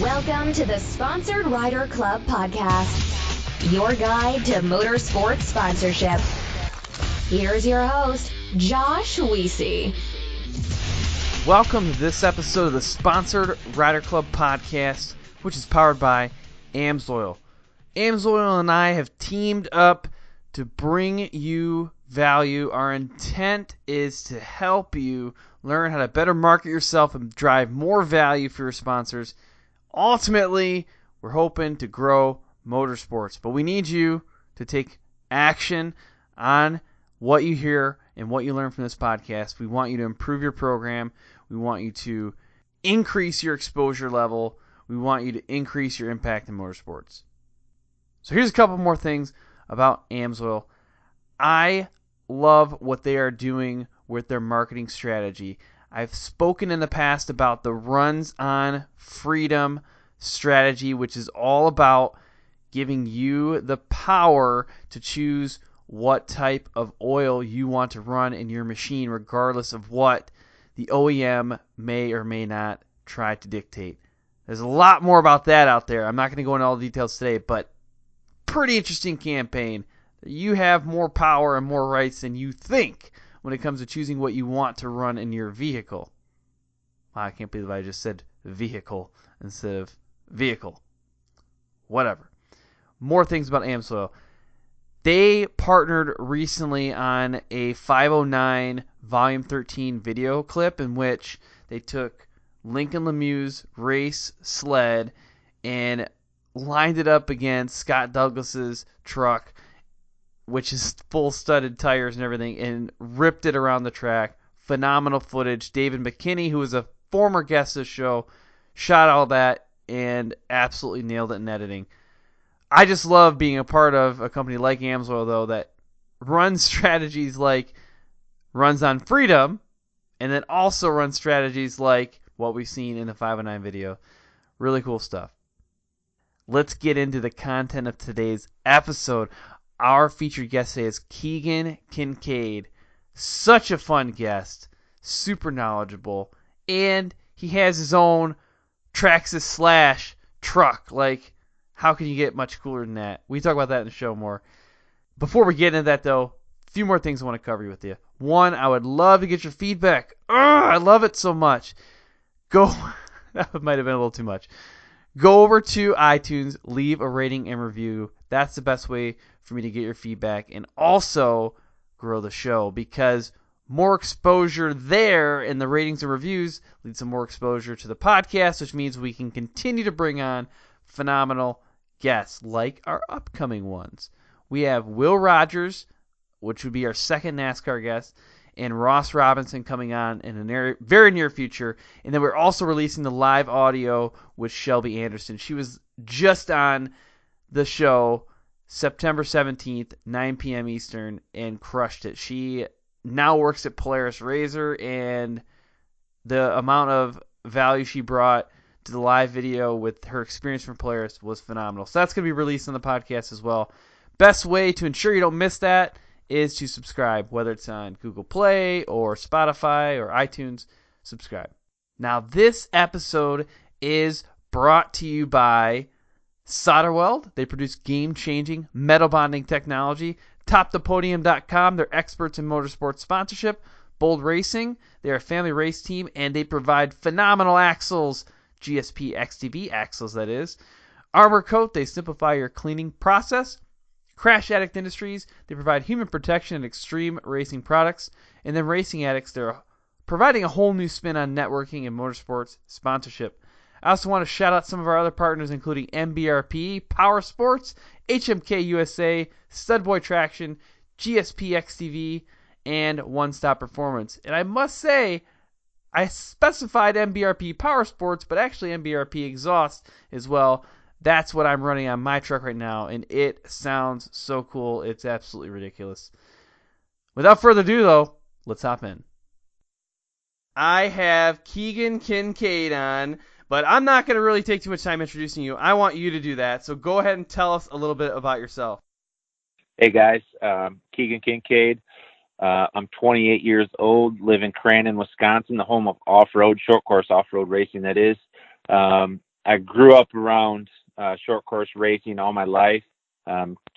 Welcome to the Sponsored Rider Club podcast, your guide to motorsports sponsorship. Here's your host, Josh Weesey. Welcome to this episode of the Sponsored Rider Club podcast, which is powered by AMSOIL. AMSOIL and I have teamed up to bring you value. Our intent is to help you learn how to better market yourself and drive more value for your sponsors. Ultimately, we're hoping to grow motorsports, but we need you to take action on what you hear and what you learn from this podcast. We want you to improve your program. We want you to increase your exposure level. We want you to increase your impact in motorsports. So here's a couple more things about AMSOIL. I love what they are doing with their marketing strategy. I've spoken in the past about the Runs on Freedom strategy, which is all about giving you the power to choose what type of oil you want to run in your machine, regardless of what the OEM may or may not try to dictate. There's a lot more about that out there. I'm not going to go into all the details today, but pretty interesting campaign. You have more power and more rights than you think when it comes to choosing what you want to run in your vehicle. Wow, I can't believe I just said vehicle instead of vehicle. Whatever. More things about AMSOIL. They partnered recently on a 509 Volume 13 video clip in which they took Lincoln Lemieux's race sled and lined it up against Scott Douglas's truck, which is full studded tires and everything, and ripped it around the track. Phenomenal footage. David McKinney, who was a former guest of the show, shot all that and absolutely nailed it in editing. I just love being a part of a company like AMSOIL, though, that runs strategies like Runs on Freedom, and then also runs strategies like what we've seen in the 509 video. Really cool stuff. Let's get into the content of today's episode. Our featured guest today is Keegan Kincaid. Such a fun guest, super knowledgeable, and he has his own Traxxas Slash truck. Like, how can you get much cooler than that? We talk about that in the show more. Before we get into that, though, a few more things I want to cover with you. One, I would love to get your feedback. I love it so much. That might have been a little too much. Go over to iTunes, leave a rating and review. That's the best way for me to get your feedback and also grow the show, because more exposure there in the ratings and reviews leads to more exposure to the podcast, which means we can continue to bring on phenomenal guests like our upcoming ones. We have Will Rogers, which would be our second NASCAR guest, and Ross Robinson coming on in the very near future. And then we're also releasing the live audio with Shelby Anderson. She was just on the show September 17th, 9 p.m. Eastern, and crushed it. She now works at Polaris Razor, and the amount of value she brought to the live video with her experience from Polaris was phenomenal. So that's going to be released on the podcast as well. Best way to ensure you don't miss that is to subscribe, whether it's on Google Play or Spotify or iTunes. Subscribe. Now, this episode is brought to you by SolderWeld. They produce game-changing metal bonding technology. TopThePodium.com. They're experts in motorsports sponsorship. Bold Racing. They're a family race team, and they provide phenomenal axles. GSP XTV axles, that is. Armor Coat. They simplify your cleaning process. Crash Addict Industries. They provide human protection and extreme racing products. And then Racing Addicts. They're providing a whole new spin on networking and motorsports sponsorship. I also want to shout out some of our other partners, including MBRP, Power Sports, HMK USA, Studboy Traction, GSP XTV, and One Stop Performance. And I must say, I specified MBRP Power Sports, but actually MBRP Exhaust as well. That's what I'm running on my truck right now, and it sounds so cool. It's absolutely ridiculous. Without further ado, though, let's hop in. I have Keegan Kincaid on, but I'm not going to really take too much time introducing you. I want you to do that, so go ahead and tell us a little bit about yourself. Hey, guys. Keegan Kincaid. I'm 28 years old, live in Crandon, Wisconsin, the home of off-road, short course off-road racing, that is. I grew up around short course racing all my life.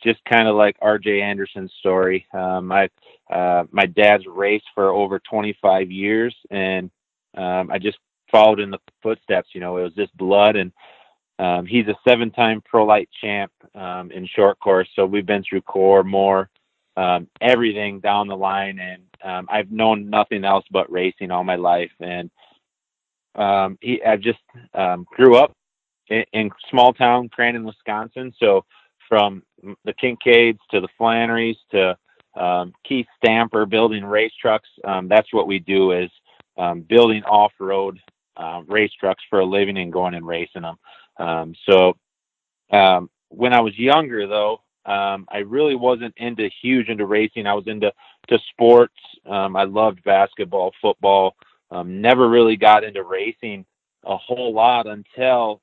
Just kind of like RJ Anderson's story. My dad's raced for over 25 years, and I just followed in the footsteps. It was just blood, and he's a 7-time pro light champ in short course. So we've been through core, more, everything down the line, and I've known nothing else but racing all my life. And I just grew up in small town Crandon, Wisconsin. So from the Kincaids to the Flannerys to Keith Stamper building race trucks, that's what we do, is building off-road race trucks for a living and going and racing them. So when I was younger, though, I really wasn't huge into racing. I was into sports. I loved basketball, football. Never really got into racing a whole lot until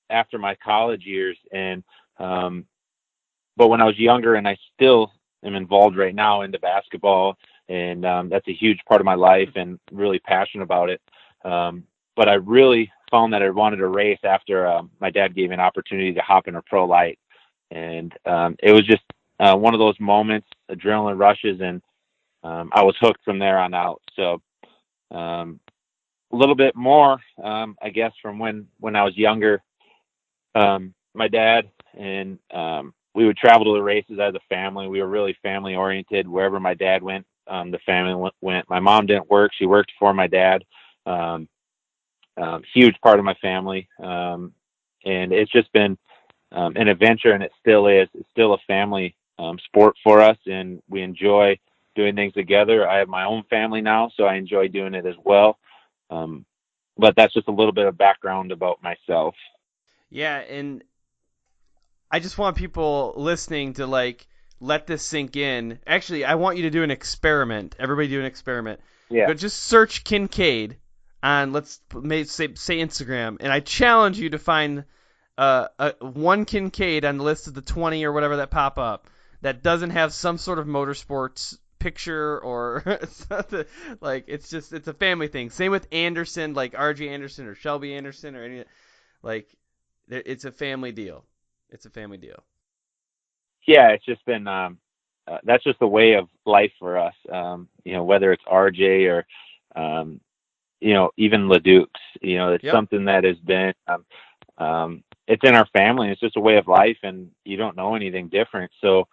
after my college years. And but when I was younger, and I still am involved right now into basketball, and that's a huge part of my life and really passionate about it. But I really found that I wanted to race after my dad gave me an opportunity to hop in a pro light. And it was just one of those moments, adrenaline rushes, and I was hooked from there on out. So a little bit more, I guess, from when I was younger, my dad and we would travel to the races as a family. We were really family oriented. Wherever my dad went, the family went. My mom didn't work. She worked for my dad. Huge part of my family. And it's just been an adventure, and it still is. It's still a family sport for us, and we enjoy doing things together. I have my own family now, so I enjoy doing it as well. But that's just a little bit of background about myself. Yeah, and I just want people listening to let this sink in. Actually, I want you to do an experiment. Everybody do an experiment. Yeah. But just search Kincaid on, let's say Instagram, and I challenge you to find one Kincaid on the list of the 20 or whatever that pop up that doesn't have some sort of motorsports picture or it's a family thing. Same with Anderson, like RJ Anderson or Shelby Anderson or any, it's a family deal. It's a family deal. Yeah, it's just been that's just the way of life for us. Whether it's RJ or even LeDukes, it's something that has been it's in our family. It's just a way of life, and you don't know anything different. So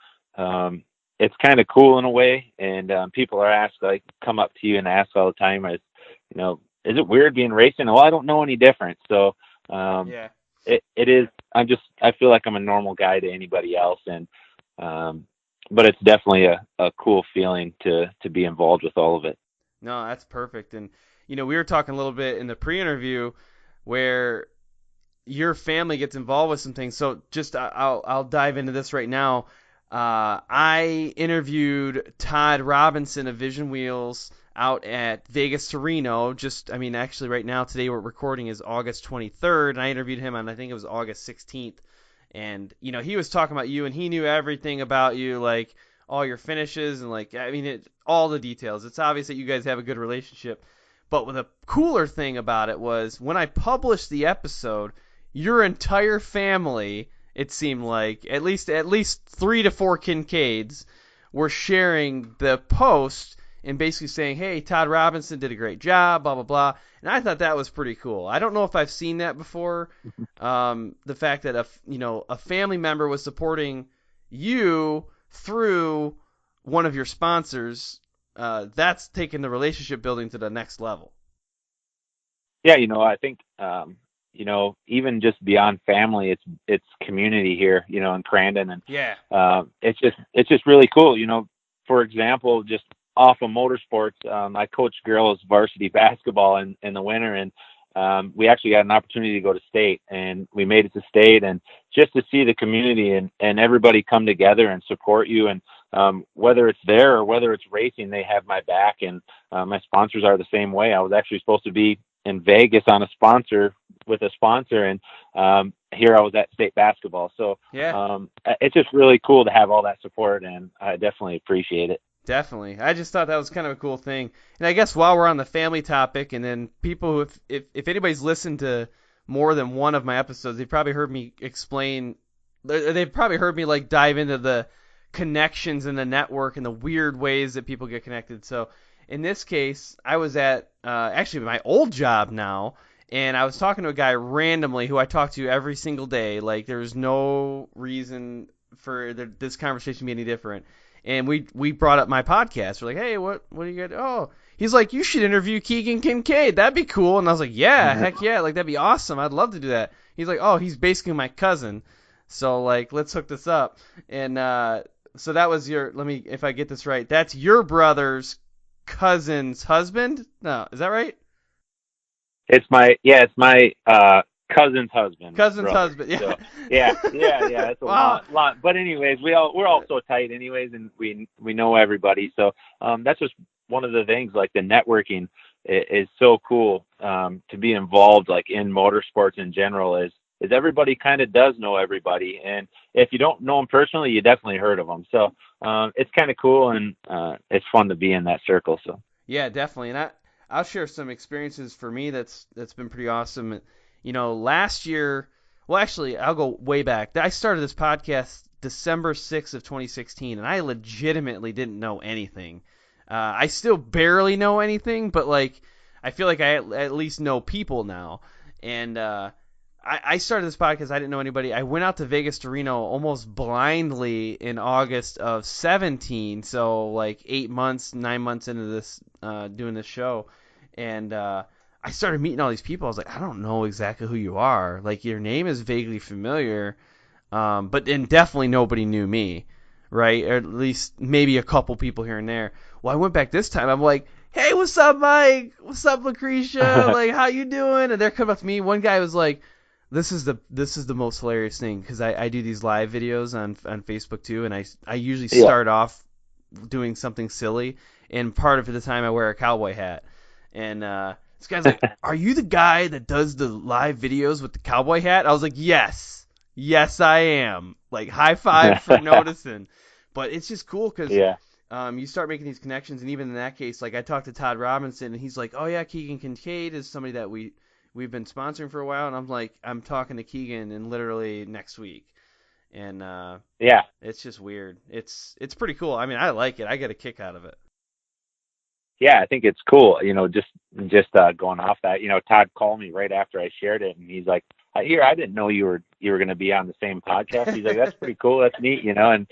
it's kind of cool in a way. And people are asked, come up to you and ask all the time, is it weird being racing? Well, I don't know any different. So yeah. It is. I feel like I'm a normal guy to anybody else, and but it's definitely a cool feeling to be involved with all of it. No, that's perfect. And we were talking a little bit in the pre-interview where your family gets involved with some things. So just I'll dive into this right now. I interviewed Todd Robinson of Vision Wheels out at Vegas to Reno. Actually right now, today we're recording is August 23rd, and I interviewed him on, I think it was August 16th. And, he was talking about you, and he knew everything about you, like all your finishes and all the details. It's obvious that you guys have a good relationship. But the cooler thing about it was when I published the episode, your entire family, it seemed like, at least 3 to 4 Kincaids were sharing the post and basically saying, hey, Todd Robinson did a great job, blah, blah, blah. And I thought that was pretty cool. I don't know if I've seen that before. The fact that a family member was supporting you through one of your sponsors, that's taken the relationship building to the next level. Yeah, I think even just beyond family, it's community here, in Crandon, and yeah, it's just really cool. For example, just off of motorsports, I coach girls varsity basketball in the winter, and we actually got an opportunity to go to state, and we made it to state, and just to see the community and everybody come together and support you, and whether it's there or whether it's racing, they have my back, and my sponsors are the same way. I was actually supposed to be in Vegas on with a sponsor, and here I was at state basketball. So yeah, it's just really cool to have all that support, and I definitely appreciate it. Definitely. I just thought that was kind of a cool thing. And I guess while we're on the family topic, and then people, if anybody's listened to more than one of my episodes, they've probably heard me explain. They've probably heard me like dive into the connections in the network and the weird ways that people get connected. So in this case, I was at actually my old job now, and I was talking to a guy randomly who I talk to every single day. Like there's no reason for this conversation to be any different. And we brought up my podcast. We're like, hey, what do you got? Oh, he's like, you should interview Keegan Kincaid. That'd be cool. And I was like, yeah, heck yeah, like that'd be awesome. I'd love to do that. He's like, oh, he's basically my cousin. So like, let's hook this up. And so that was if I get this right, that's your brother's cousin's husband? No, is that right? It's my cousin's husband. Cousin's brother. husband, yeah. So, yeah. It's a Wow. lot. But anyways, we're all so tight, anyways, and we know everybody. So that's just one of the things. Like the networking is so cool to be involved, like in motorsports in general. Is everybody kind of does know everybody, and if you don't know them personally, you definitely heard of them. So it's kind of cool, and it's fun to be in that circle. So yeah, definitely. And I'll share some experiences for me that's been pretty awesome. Last year, well, actually, I'll go way back. I started this podcast December 6th of 2016, and I legitimately didn't know anything. I still barely know anything, but like I feel like I at least know people now. And I started this podcast. I didn't know anybody. I went out to Vegas to Reno almost blindly in August of 17. So like 9 months into this, doing this show. And I started meeting all these people. I was like, I don't know exactly who you are. Like your name is vaguely familiar. But then definitely nobody knew me, right? Or at least maybe a couple people here and there. Well, I went back this time. I'm like, hey, what's up, Mike? What's up, Lucretia? Like, how you doing? And they're coming up to me. One guy was like, this is the most hilarious thing, because I do these live videos on Facebook too, and I usually start off doing something silly, and part of the time I wear a cowboy hat. And this guy's like, are you the guy that does the live videos with the cowboy hat? I was like, yes, I am. Like, high five for noticing. But it's just cool because you start making these connections, and even in that case, like I talked to Todd Robinson, and he's like, oh yeah, Keegan Kincaid is somebody that we've been sponsoring for a while, and I'm like, I'm talking to Keegan in literally next week. And it's just weird. It's pretty cool. I mean, I like it. I get a kick out of it. Yeah, I think it's cool. Just going off that, Todd called me right after I shared it, and he's like, I didn't know you were going to be on the same podcast. He's like, that's pretty cool. That's neat, and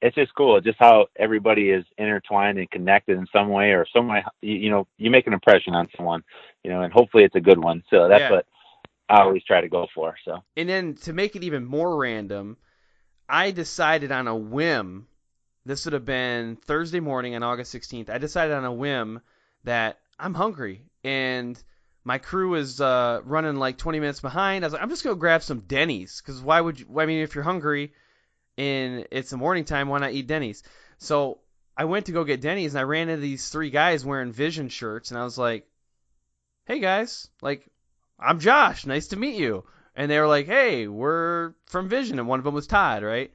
it's just cool, just how everybody is intertwined and connected in some way or some way. You make an impression on someone, and hopefully it's a good one. So that's what I always try to go for. So, and then to make it even more random, I decided on a whim. This would have been Thursday morning on August 16th. I decided on a whim that I'm hungry, and my crew is running like 20 minutes behind. I was like, I'm just going to grab some Denny's, because why would you? I mean, if you're hungry and it's the morning time, why not eat Denny's? So I went to go get Denny's, and I ran into these three guys wearing Vision shirts, and I was like, hey guys, like, I'm Josh, nice to meet you. And they were like, hey, we're from Vision, and one of them was Todd, right?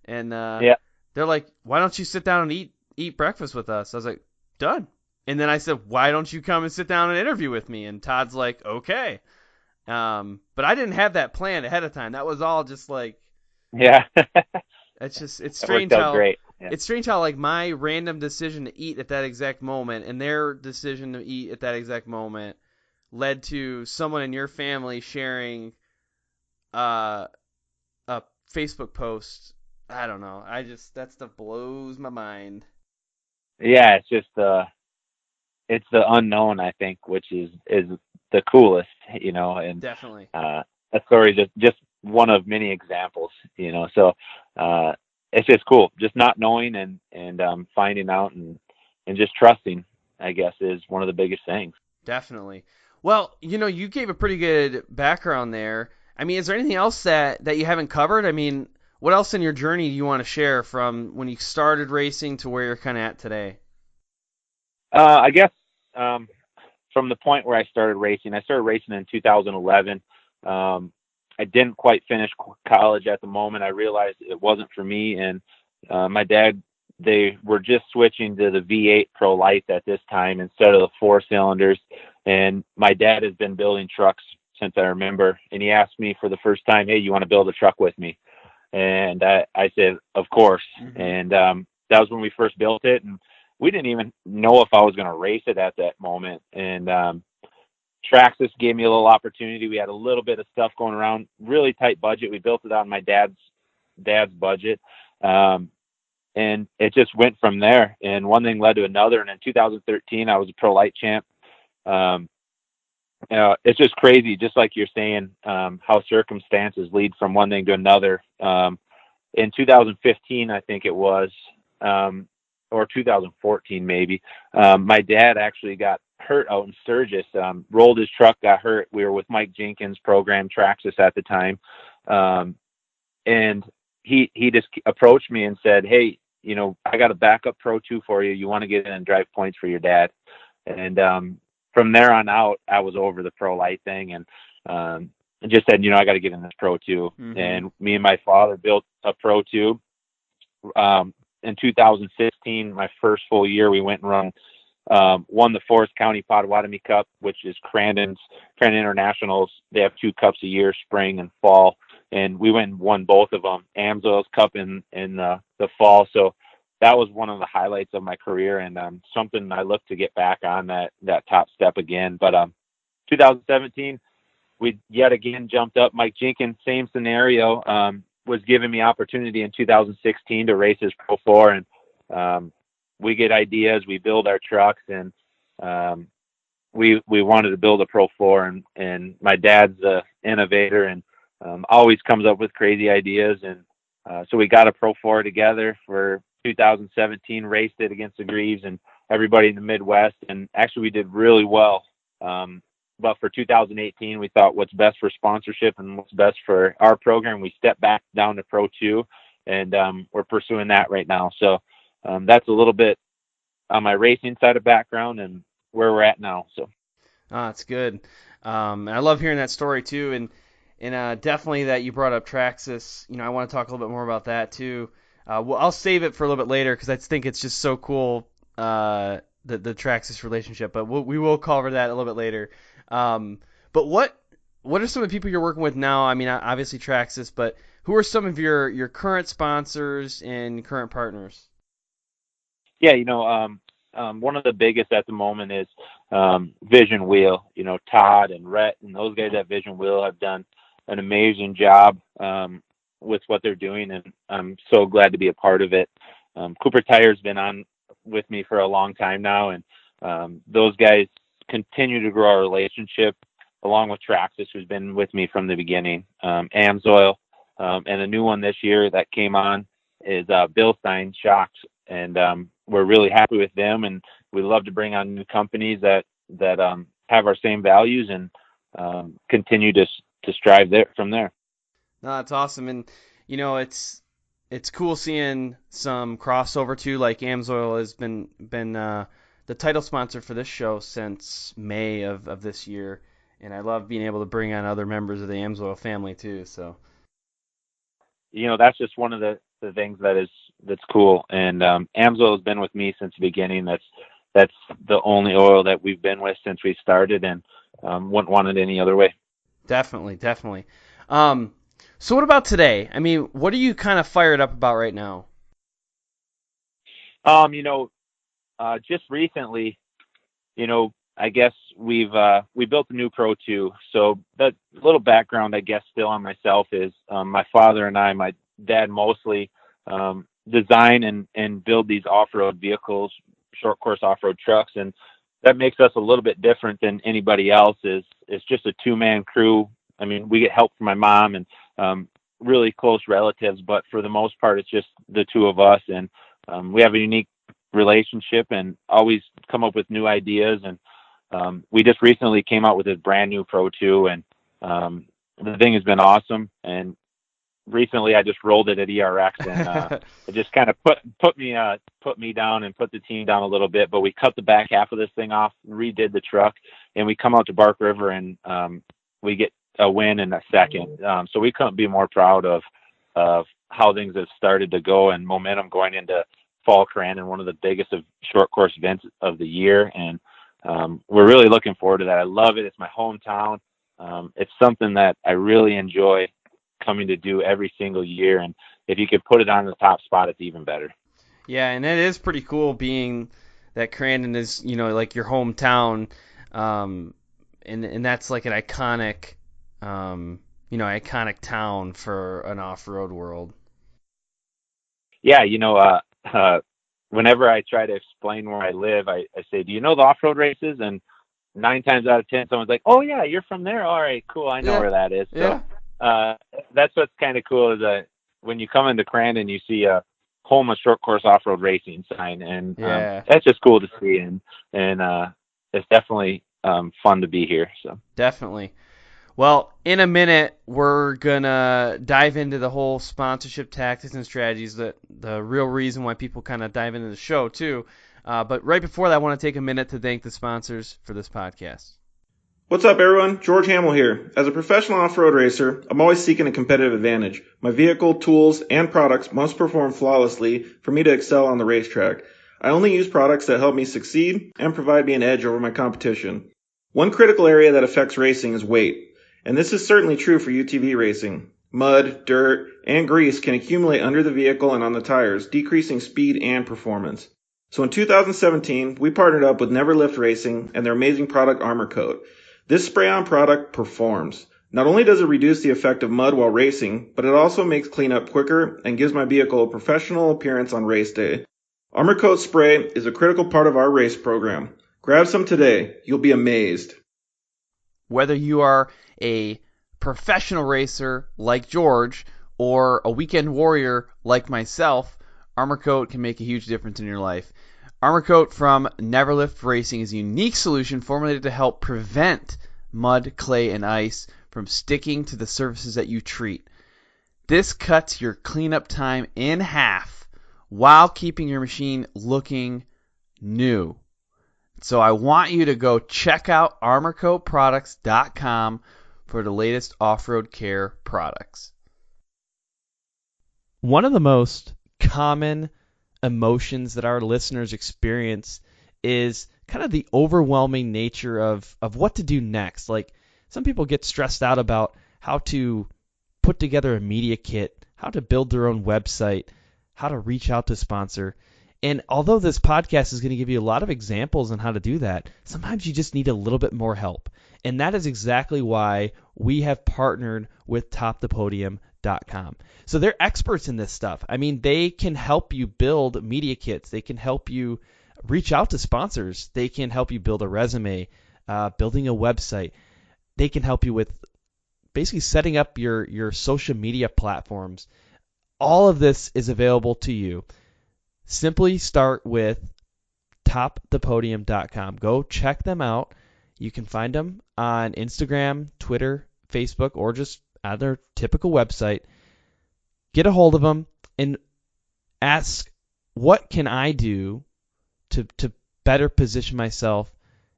And they're like, why don't you sit down and eat breakfast with us? I was like, done. And then I said, why don't you come and sit down and interview with me? And Todd's like, okay. But I didn't have that planned ahead of time. That was all just like, it's strange how great. It's strange how like my random decision to eat at that exact moment and their decision to eat at that exact moment led to someone in your family sharing a Facebook post. I don't know. That stuff blows my mind. Yeah, it's just it's the unknown, I think, which is the coolest, and definitely. That story is just one of many examples, So it's just cool, just not knowing and finding out and just trusting, I guess, is one of the biggest things. Definitely. Well, you gave a pretty good background there. I mean, is there anything else that you haven't covered? I mean, what else in your journey do you want to share from when you started racing to where you're kind of at today? I guess from the point where I started racing in 2011. I didn't quite finish college at the moment. I realized it wasn't for me. And my dad, they were just switching to the V8 Pro Light at this time instead of the 4 cylinders. And my dad has been building trucks since I remember. And he asked me for the first time, "Hey, you want to build a truck with me?" And I said, "Of course." Mm-hmm. And that was when we first built it, and we didn't even know if I was going to race it at that moment. And Traxxas gave me a little opportunity. We had a little bit of stuff going around, really tight budget. We built it on my dad's budget. And it just went from there. And one thing led to another. And in 2013, I was a pro light champ. It's just crazy, just like you're saying, how circumstances lead from one thing to another. In 2015, I think it was, or 2014 maybe, my dad actually got hurt out in Sturgis, rolled his truck, got hurt. We were with Mike Jenkins' program, Traxxas at the time. And he just approached me and said, "Hey, I got a backup Pro 2 for you. You want to get in and drive points for your dad?" And from there on out, I was over the pro light thing, and just said, I got to get in this Pro 2. Mm-hmm. And me and my father built a Pro 2. In 2016, my first full year, we went and won the Forest County Potawatomi Cup, which is Crandon Internationals. They have 2 cups a year, spring and fall. And we went and won both of them. AMSOIL's Cup in the fall. So that was one of the highlights of my career, and something I look to get back on that top step again. But 2017, we yet again jumped up. Mike Jenkins, same scenario, was giving me opportunity in 2016 to race his Pro 4, and we get ideas, we build our trucks, and we wanted to build a Pro 4, and my dad's the innovator and always comes up with crazy ideas, and so we got a Pro 4 together for 2017, raced it against the Greaves and everybody in the Midwest, and actually we did really well. But for 2018, we thought what's best for sponsorship and what's best for our program, we stepped back down to Pro 2, and we're pursuing that right now. So that's a little bit on my racing side of background and where we're at now. So that's good. And I love hearing that story too, and definitely that you brought up Traxxas. I want to talk a little bit more about that too. Well, I'll save it for a little bit later because I think it's just so cool, the Traxxas relationship. But we will cover that a little bit later. But what are some of the people you're working with now? I mean, obviously Traxxas, but who are some of your current sponsors and current partners? Yeah, one of the biggest at the moment is Vision Wheel. Todd and Rhett and those guys at Vision Wheel have done an amazing job with what they're doing, and I'm so glad to be a part of it. Cooper Tire's been on with me for a long time now, and those guys continue to grow our relationship, along with Traxxas, who's been with me from the beginning. AMSOIL, and a new one this year that came on is Bilstein Shocks, and we're really happy with them, and we love to bring on new companies that have our same values and continue to strive from there. No, that's awesome, and it's cool seeing some crossover too. Like AMSOIL has been the title sponsor for this show since May of this year, and I love being able to bring on other members of the AMSOIL family too. So, that's just one of the things that's cool. And AMSOIL has been with me since the beginning. That's the only oil that we've been with since we started, and wouldn't want it any other way. Definitely. So what about today? I mean, what are you kind of fired up about right now? Just recently, I guess we built a new Pro 2. So that little background, I guess, still on myself is my father and I, my dad mostly, design and build these off-road vehicles, short course off-road trucks, and that makes us a little bit different than anybody else. It's just a 2-man crew. I mean, we get help from my mom and really close relatives, but for the most part, it's just the 2 of us, and we have a unique relationship and always come up with new ideas. And we just recently came out with a brand new Pro 2, and the thing has been awesome. And recently I just rolled it at ERX, and it just kind of put me down and put the team down a little bit, but we cut the back half of this thing off, redid the truck, and we come out to Bark River, and we get a win in a second. So we couldn't be more proud of how things have started to go, and momentum going into Fall Crandon, one of the biggest of short course events of the year. And we're really looking forward to that. I love it. It's my hometown. it's something that I really enjoy coming to do every single year. And if you could put it on the top spot, it's even better. Yeah, and it is pretty cool being that Crandon is, like your hometown, and that's like an iconic, iconic town for an off-road world. Yeah, whenever I try to explain where I live, I say, do you know the off-road races? And 9 times out of 10, someone's like, oh, yeah, you're from there? All right, cool. I know where that is. Yeah. So that's what's kind of cool is that when you come into Crandon, you see a home of short course off-road racing sign. And that's just cool to see. And it's definitely fun to be here. So definitely. Well, in a minute, we're going to dive into the whole sponsorship tactics and strategies, the real reason why people kind of dive into the show, too. But right before that, I want to take a minute to thank the sponsors for this podcast. What's up, everyone? George Hamill here. As a professional off-road racer, I'm always seeking a competitive advantage. My vehicle, tools, and products must perform flawlessly for me to excel on the racetrack. I only use products that help me succeed and provide me an edge over my competition. One critical area that affects racing is weight. And this is certainly true for UTV racing. Mud, dirt, and grease can accumulate under the vehicle and on the tires, decreasing speed and performance. So in 2017, we partnered up with Never Lift Racing and their amazing product Armor Coat. This spray-on product performs. Not only does it reduce the effect of mud while racing, but it also makes cleanup quicker and gives my vehicle a professional appearance on race day. Armor Coat spray is a critical part of our race program. Grab some today. You'll be amazed. Whether you are a professional racer like George or a weekend warrior like myself, Armor Coat can make a huge difference in your life. Armor Coat from Never Lift Racing is a unique solution formulated to help prevent mud, clay, and ice from sticking to the surfaces that you treat. This cuts your cleanup time in half while keeping your machine looking new. So I want you to go check out ArmorCoatProducts.com for the latest off-road care products. One of the most common emotions that our listeners experience is kind of the overwhelming nature of what to do next. Like, some people get stressed out about how to put together a media kit, how to build their own website, how to reach out to sponsor. And although this podcast is going to give you a lot of examples on how to do that, sometimes you just need a little bit more help. And that is exactly why we have partnered with TopThePodium.com. So they're experts in this stuff. I mean, they can help you build media kits. They can help you reach out to sponsors. They can help you build a resume, building a website. They can help you with basically setting up your social media platforms. All of this is available to you. Simply start with TopThePodium.com. Go check them out. You can find them on Instagram, Twitter, Facebook, or just at their typical website. Get a hold of them and ask, what can I do to better position myself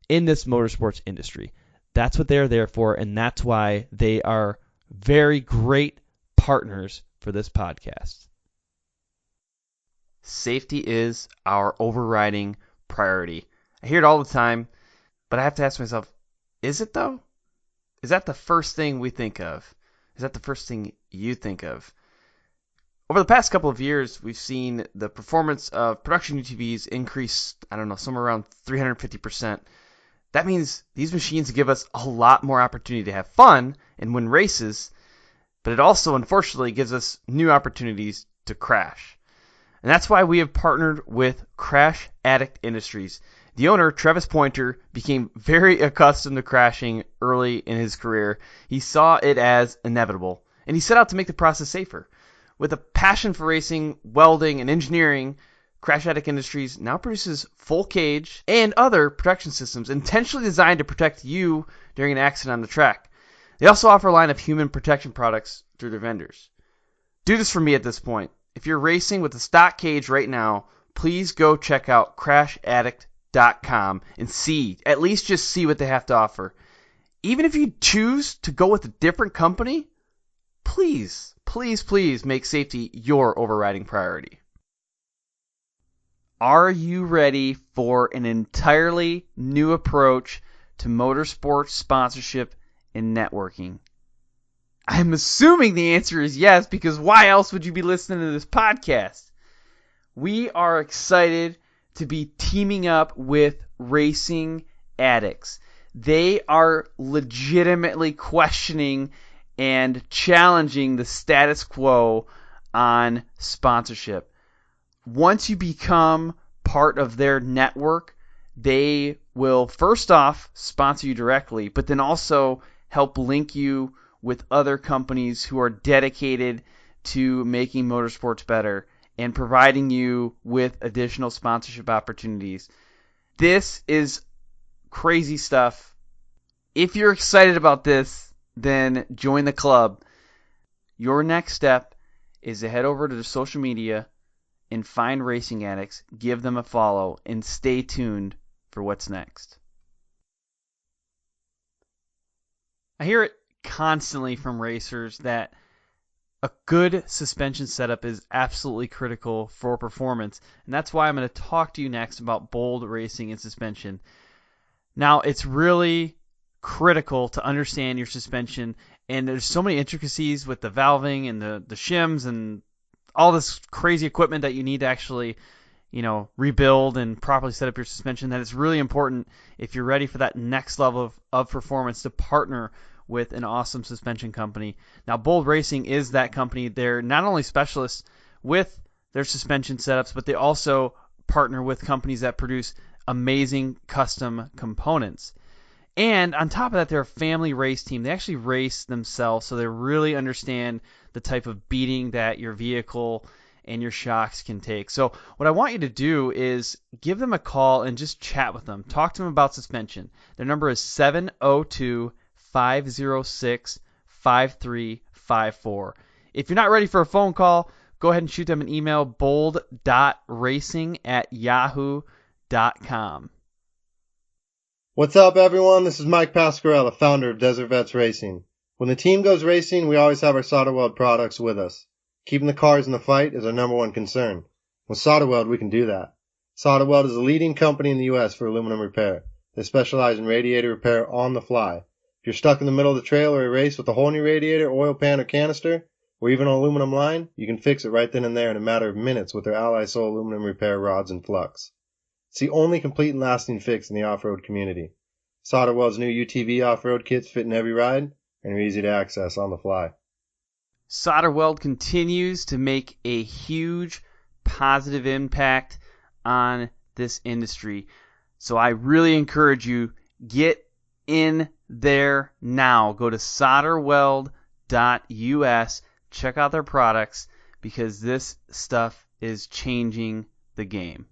in this motorsports industry? That's what they're there for, and that's why they are very great partners for this podcast. Safety is our overriding priority. I hear it all the time, but I have to ask myself, is it though? Is that the first thing we think of? Is that the first thing you think of? Over the past couple of years, we've seen the performance of production UTVs increase, somewhere around 350%. That means these machines give us a lot more opportunity to have fun and win races, but it also, unfortunately, gives us new opportunities to crash. And that's why we have partnered with Crash Addict Industries. The owner, Travis Pointer, became very accustomed to crashing early in his career. He saw it as inevitable, and he set out to make the process safer. With a passion for racing, welding, and engineering, Crash Addict Industries now produces full cage and other protection systems intentionally designed to protect you during an accident on the track. They also offer a line of human protection products through their vendors. Do this for me at this point. If you're racing with a stock cage right now, please go check out CrashAddict.com and at least just see what they have to offer. Even if you choose to go with a different company, please make safety your overriding priority. Are you ready for an entirely new approach to motorsports sponsorship and networking? I'm assuming the answer is yes, because why else would you be listening to this podcast? We are excited to be teaming up with Racing Addix. They are legitimately questioning and challenging the status quo on sponsorship. Once you become part of their network, they will first off sponsor you directly, but then also help link you with other companies who are dedicated to making motorsports better and providing you with additional sponsorship opportunities. This is crazy stuff. If you're excited about this, then join the club. Your next step is to head over to the social media and find Racing Addix, give them a follow, and stay tuned for what's next. I hear it constantly from racers that a good suspension setup is absolutely critical for performance, and that's why I'm going to talk to you next about bold racing and suspension. Now, it's really critical to understand your suspension, and there's so many intricacies with the valving and the shims and all this crazy equipment that you need to actually, rebuild and properly set up your suspension, that it's really important, if you're ready for that next level of performance, to partner with an awesome suspension company. Now, Bold Racing is that company. They're not only specialists with their suspension setups, but they also partner with companies that produce amazing custom components. And on top of that, they're a family race team. They actually race themselves, so they really understand the type of beating that your vehicle and your shocks can take. So what I want you to do is give them a call and just chat with them. Talk to them about suspension. Their number is 702-506-5354. If you're not ready for a phone call, go ahead and shoot them an email, bold.racing@yahoo.com. What's up, everyone? This is Mike Pasquarella, founder of Desert Vets Racing. When the team goes racing, we always have our SolderWeld products with us. Keeping the cars in the fight is our number one concern. With SolderWeld, we can do that. SolderWeld is a leading company in the U.S. for aluminum repair. They specialize in radiator repair on the fly. If you're stuck in the middle of the trail or a race with a whole new radiator, oil pan, or canister, or even an aluminum line, you can fix it right then and there in a matter of minutes with their AMSOIL aluminum repair rods and flux. It's the only complete and lasting fix in the off-road community. SolderWeld's new UTV off-road kits fit in every ride and are easy to access on the fly. SolderWeld continues to make a huge positive impact on this industry. So I really encourage you, get in there now. Go to solderweld.us, check out their products, because this stuff is changing the game.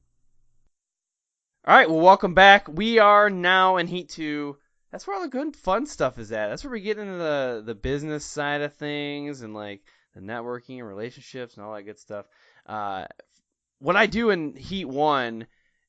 All right, well, welcome back. We are now in Heat 2. That's where all the good, fun stuff is at. That's where we get into the business side of things and, like, the networking and relationships and all that good stuff. What I do in Heat 1,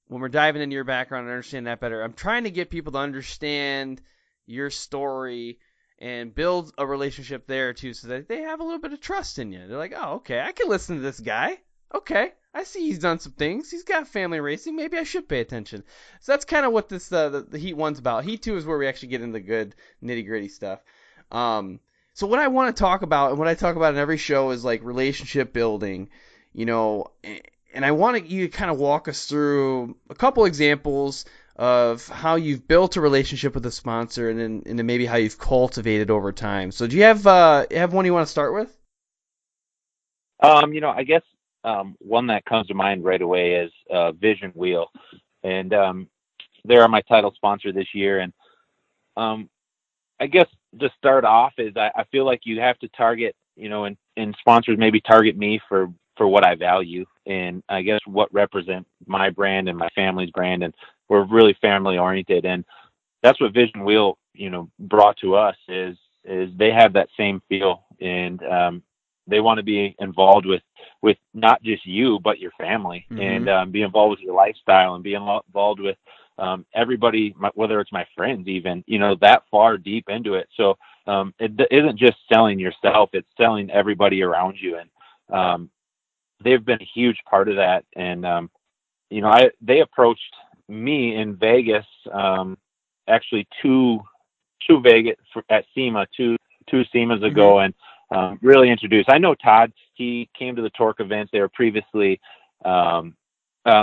when we're diving into your background and understand that better, I'm trying to get people to understand your story and build a relationship there, too, so that they have a little bit of trust in you. They're like, oh, okay, I can listen to this guy. Okay, I see he's done some things. He's got family racing. Maybe I should pay attention. So that's kind of what this the Heat 1's about. Heat 2 is where we actually get into the good nitty-gritty stuff. So what I want to talk about, and what I talk about in every show, is like relationship building, and I want you to kind of walk us through a couple examples of how you've built a relationship with a sponsor, and then maybe how you've cultivated over time. So do you have one you want to start with? I guess one that comes to mind right away is Vision Wheel, and they are my title sponsor this year. And I guess to start off is I feel like you have to target, and sponsors maybe target me for what I value, and I guess what represent my brand and my family's brand, and we're really family oriented, and that's what Vision Wheel, brought to us is they have that same feel, and they want to be involved with not just you, but your family, mm-hmm. and be involved with your lifestyle and be involved with everybody, whether it's my friends even, that far deep into it. So it isn't just selling yourself, it's selling everybody around you. And they've been a huge part of that. And, they approached me in Vegas, actually 2 to Vegas at SEMA two SEMAs ago, and really introduced. I know Todd. He came to the Torque events. They were previously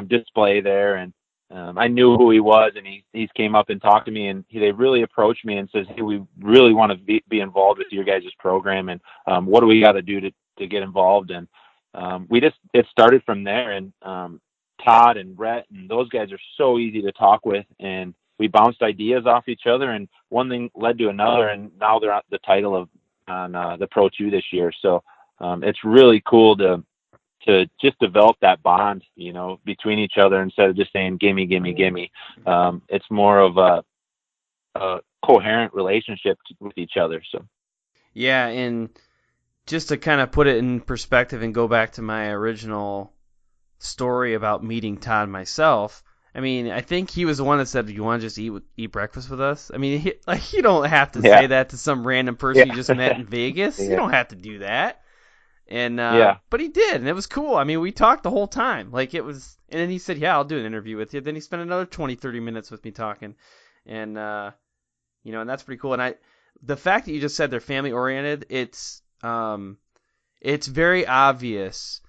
display there, and I knew who he was, and he's came up and talked to me, and they really approached me and says, "Hey, we really want to be involved with your guys' program, and what do we got to do to get involved?" And it started from there, and Todd and Rhett and those guys are so easy to talk with, and we bounced ideas off each other, and one thing led to another, and now they're at the title on the Pro 2 this year. So it's really cool to just develop that bond, between each other instead of just saying, gimme, gimme, gimme. It's more of a coherent relationship with each other. So, yeah. And just to kind of put it in perspective and go back to my original story about meeting Todd myself, I mean, I think he was the one that said, "You want to just eat breakfast with us?" I mean, you don't have to say that to some random person you just met in Vegas. You don't have to do that. And but he did, and it was cool. I mean, we talked the whole time. Like, it was, and then he said, "Yeah, I'll do an interview with you." Then he spent another 20-30 minutes with me talking, and and that's pretty cool. And the fact that you just said they're family oriented, it's very obvious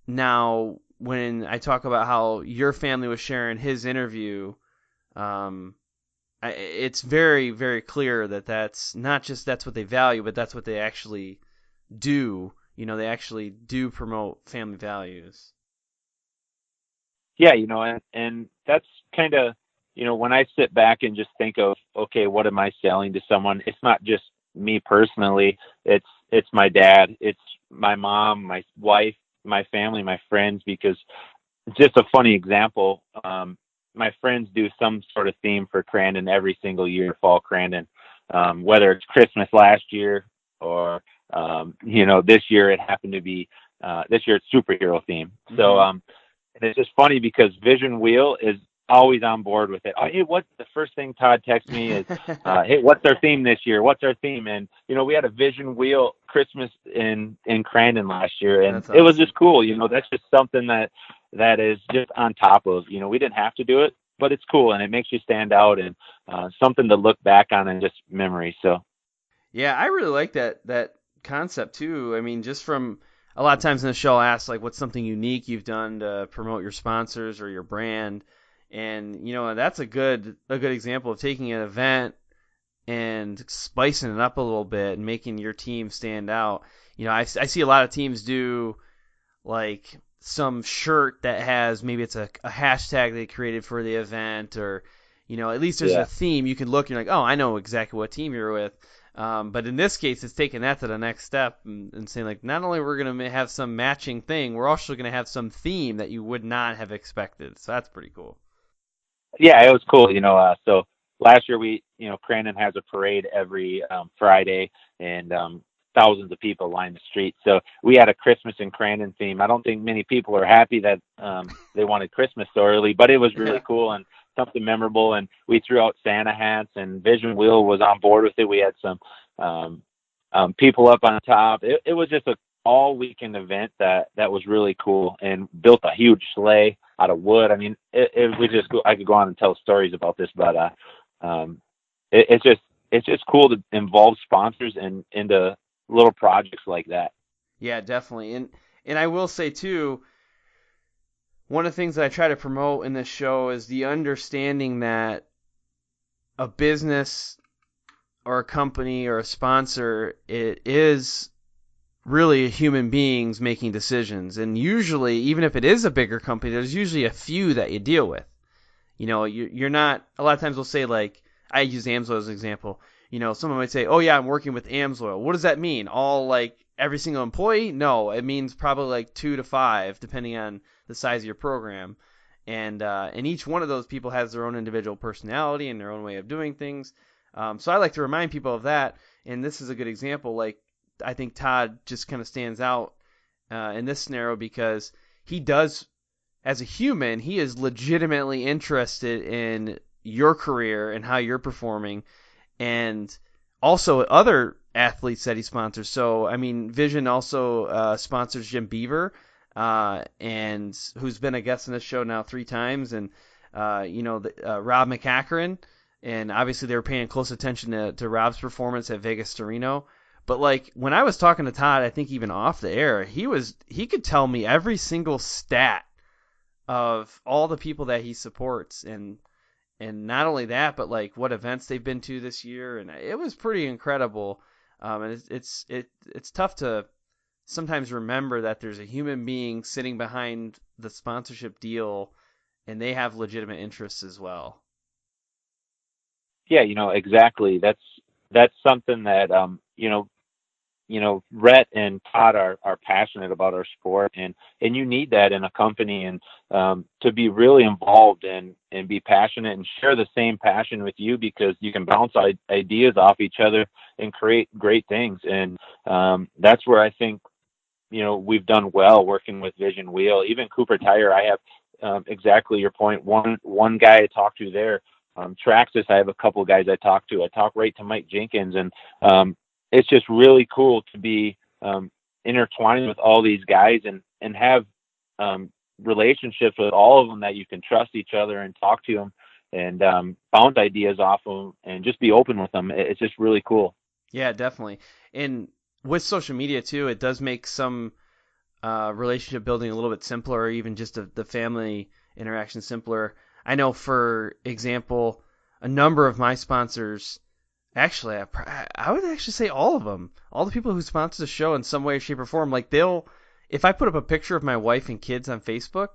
now when I talk about how your family was sharing his interview. It's very, very clear that that's not just that's what they value, but that's what they actually do. They actually do promote family values. Yeah, and that's kind of, when I sit back and just think of, okay, what am I selling to someone? It's not just me personally. It's my dad. It's my mom, my wife, my family, my friends, because just a funny example, my friends do some sort of theme for Crandon every single year, fall Crandon, whether it's Christmas last year or this year it happened to be this year it's superhero theme. So and it's just funny because Vision Wheel is always on board with it. Oh, hey, what's the first thing Todd texts me is, hey, what's our theme this year? What's our theme? And we had a Vision Wheel Christmas in Crandon last year, and it was just cool. That's just something that is just on top of. We didn't have to do it, but it's cool, and it makes you stand out, and something to look back on and just memory. So yeah, I really like that concept too. I mean, just from a lot of times in the show, I'll ask, like, what's something unique you've done to promote your sponsors or your brand, and that's a good example of taking an event and spicing it up a little bit and making your team stand out. I see a lot of teams do like some shirt that has, maybe it's a hashtag they created for the event, or at least there's a theme. You can look, you're like, oh, I know exactly what team you're with. But in this case, it's taking that to the next step and saying, like, not only we're going to have some matching thing, we're also going to have some theme that you would not have expected. So that's pretty cool. Yeah, it was cool. So last year Crandon has a parade every Friday, and thousands of people line the street. So we had a Christmas in Crandon theme. I don't think many people are happy that they wanted Christmas so early, but it was really cool and something memorable. And we threw out Santa hats, and Vision Wheel was on board with it. We had some people up on top. It was just a all weekend event that was really cool, and built a huge sleigh out of wood. I mean, I could go on and tell stories about this, but it's just cool to involve sponsors into little projects like that. Yeah, definitely. And I will say too, one of the things that I try to promote in this show is the understanding that a business or a company or a sponsor, it is really human beings making decisions. And usually, even if it is a bigger company, there's usually a few that you deal with. You're not, a lot of times we'll say, like, I use AMSOIL as an example. Someone might say, oh yeah, I'm working with AMSOIL. What does that mean? All, like, every single employee? No, it means probably like 2 to 5, depending on the size of your program. And each one of those people has their own individual personality and their own way of doing things. So I like to remind people of that. And this is a good example. Like, I think Todd just kind of stands out in this scenario because he does, as a human, he is legitimately interested in your career and how you're performing, and also other athletes that he sponsors. So, I mean, Vision also sponsors Jim Beaver, and who's been a guest on this show now 3 times, and Rob McCachran, and obviously they were paying close attention to Rob's performance at Vegas to Reno. But like when I was talking to Todd, I think even off the air, he could tell me every single stat of all the people that he supports, and not only that, but like what events they've been to this year, and it was pretty incredible. And it's tough to sometimes remember that there's a human being sitting behind the sponsorship deal, and they have legitimate interests as well. Yeah, exactly. That's something that Rhett and Todd are passionate about our sport, and you need that in a company, and to be really involved and be passionate and share the same passion with you, because you can bounce ideas off each other and create great things. And that's where I think, we've done well working with Vision Wheel, even Cooper Tire. I have exactly your point. One guy I talked to there, Traxxas, I have a couple of guys I talk to. I talk right to Mike Jenkins, and it's just really cool to be intertwined with all these guys and have relationships with all of them that you can trust each other and talk to them and bounce ideas off them and just be open with them. It's just really cool. Yeah, definitely. And with social media too, it does make some relationship building a little bit simpler, or even just the family interaction simpler. I know, for example, a number of my sponsors, actually, I would actually say all of them, all the people who sponsor the show in some way, shape, or form, like if I put up a picture of my wife and kids on Facebook,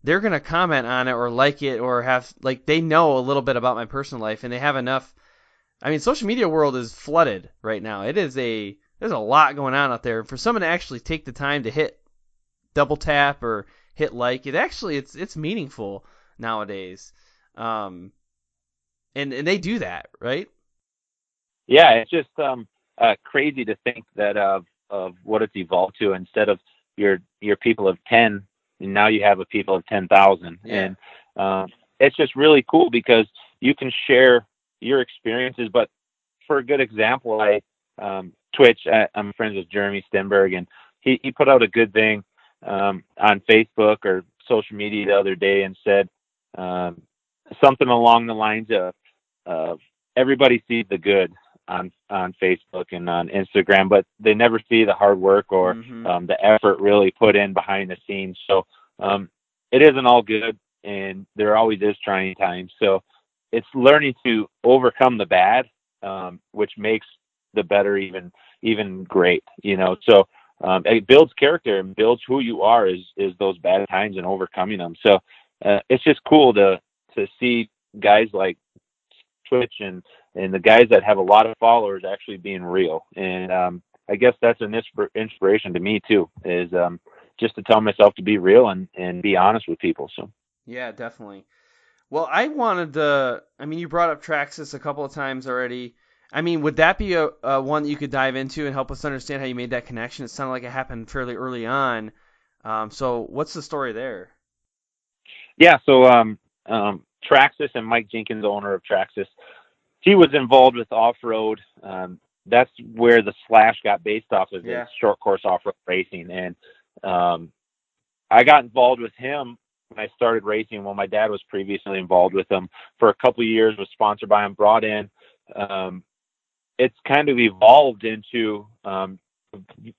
they're going to comment on it or like it, or they know a little bit about my personal life, and they have enough. I mean, social media world is flooded right now. There's a lot going on out there. For someone to actually take the time to hit double tap or hit like, it's meaningful nowadays. And they do that, right? Yeah, it's just crazy to think that of what it's evolved to. Instead of your people of 10, and now you have a people of 10,000. Yeah. And it's just really cool because you can share your experiences. But for a good example, Twitch, I'm friends with Jeremy Stenberg, and he put out a good thing on Facebook or social media the other day and said something along the lines of everybody sees the good on Facebook and on Instagram, but they never see the hard work or the effort really put in behind the scenes. So it isn't all good, and there always is trying times. So it's learning to overcome the bad, which makes the better even great, So it builds character and builds who you are is those bad times and overcoming them. So it's just cool to see guys like Twitch and the guys that have a lot of followers actually being real. And I guess that's an inspiration to me too, is just to tell myself to be real and be honest with people. So yeah, definitely. Well, I mean, you brought up Traxxas a couple of times already. I mean, would that be a one that you could dive into and help us understand how you made that connection? It sounded like it happened fairly early on. So what's the story there? Yeah, so Traxxas and Mike Jenkins, owner of Traxxas, he was involved with off-road. That's where the Slash got based off of, his short course off-road racing. And I got involved with him when I started racing. Well, my dad was previously involved with him for a couple of years, was sponsored by him, brought in. It's kind of evolved into,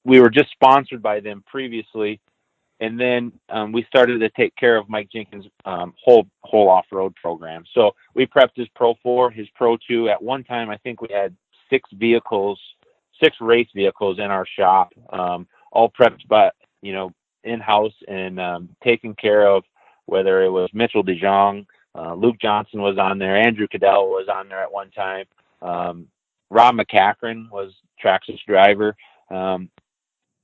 we were just sponsored by them previously. And then we started to take care of Mike Jenkins' whole off-road program. So we prepped his Pro 4, his Pro 2. At one time, I think we had 6 race vehicles in our shop, all prepped by, in-house and taken care of, whether it was Mitchell DeJong, Luke Johnson was on there, Andrew Cadell was on there at one time. Rob McCachran was Traxxas driver.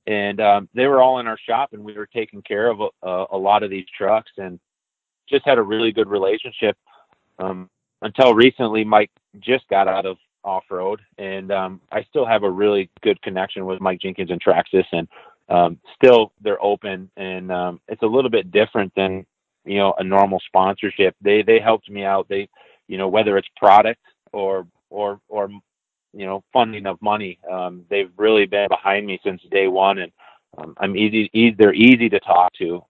And they were all in our shop, and we were taking care of a lot of these trucks and just had a really good relationship until recently. Mike just got out of off-road, and I still have a really good connection with Mike Jenkins and Traxxas, and still they're open, and it's a little bit different than, a normal sponsorship. They helped me out. They, whether it's product or funding of money. They've really been behind me since day one, and they're easy to talk to.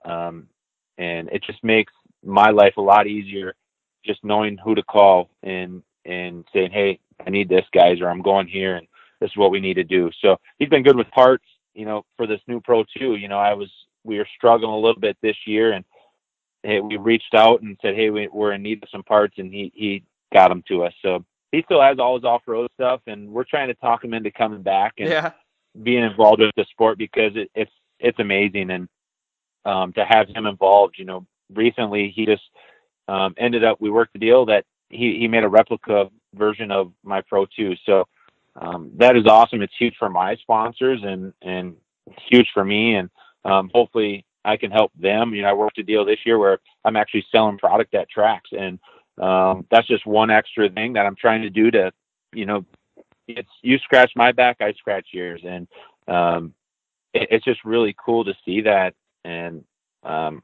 And it just makes my life a lot easier, just knowing who to call and and saying, hey, I need this, guys, or I'm going here, and this is what we need to do. So he's been good with parts, for this new Pro 2. We were struggling a little bit this year, and we reached out and said, hey, we're in need of some parts, and he got them to us. So he still has all his off-road stuff, and we're trying to talk him into coming back and being involved with the sport, because it's amazing. And to have him involved, recently he just ended up, we worked a deal that he made a replica version of my Pro 2. So that is awesome. It's huge for my sponsors and huge for me. And hopefully I can help them. I worked a deal this year where I'm actually selling product at tracks, and that's just one extra thing that I'm trying to do to, it's, you scratch my back, I scratch yours. And it's just really cool to see that, and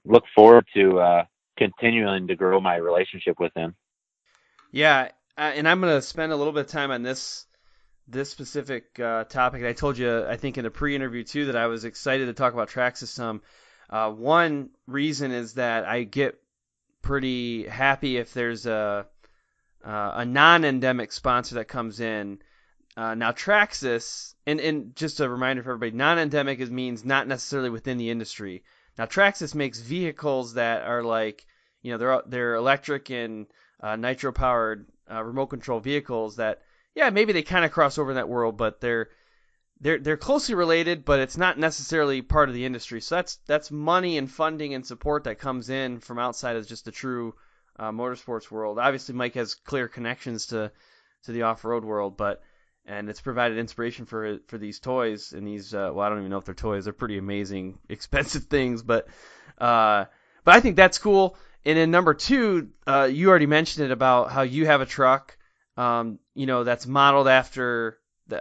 look forward to continuing to grow my relationship with him. Yeah, and I'm going to spend a little bit of time on this specific topic. I told you, I think in the pre-interview too, that I was excited to talk about Traxxas some. One reason is that I get pretty happy if there's a non-endemic sponsor that comes in. Now Traxxas, and just a reminder for everybody, non-endemic means not necessarily within the industry. Now Traxxas makes vehicles that are like, they're electric and nitro powered remote control vehicles that, maybe they kind of cross over in that world, but they're closely related, but it's not necessarily part of the industry. So that's money and funding and support that comes in from outside of just the true motorsports world. Obviously, Mike has clear connections to the off-road world, and it's provided inspiration for these toys and these. I don't even know if they're toys. They're pretty amazing, expensive things, but I think that's cool. And then number two, you already mentioned it about how you have a truck, that's modeled after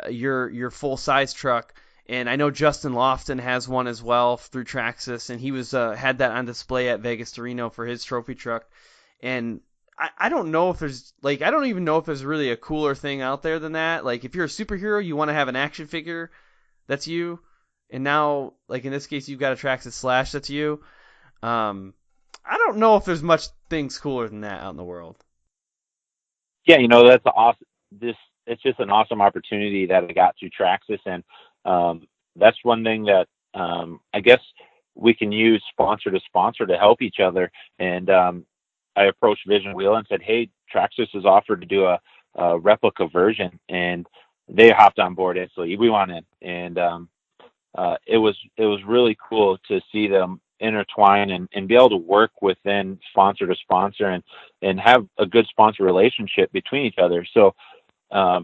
your full size truck, and I know Justin Lofton has one as well through Traxxas, and he was had that on display at Vegas to Reno for his trophy truck. And I don't know if there's I don't even know if there's really a cooler thing out there than that. Like, if you're a superhero, you want to have an action figure that's you, and now in this case you've got a Traxxas Slash that's you. I don't know if there's much things cooler than that out in the world. Yeah, that's awesome. It's just an awesome opportunity that I got through Traxxas, and that's one thing that I guess we can use sponsor to sponsor to help each other. And I approached Vision Wheel and said, hey, Traxxas has offered to do a replica version, and they hopped on board instantly. We want in, and it was really cool to see them intertwine and be able to work within sponsor to sponsor and have a good sponsor relationship between each other. So I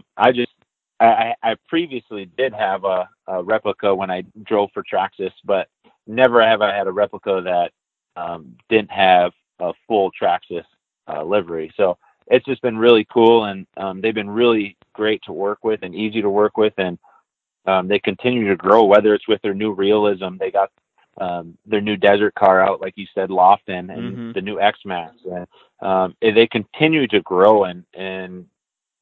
previously did have a replica when I drove for Traxxas, but never have I had a replica that didn't have a full Traxxas livery. So it's just been really cool, and they've been really great to work with and easy to work with, and they continue to grow, whether it's with their new realism. They got their new desert car out, like you said, Lofton, and the new X-Max, and they continue to grow, and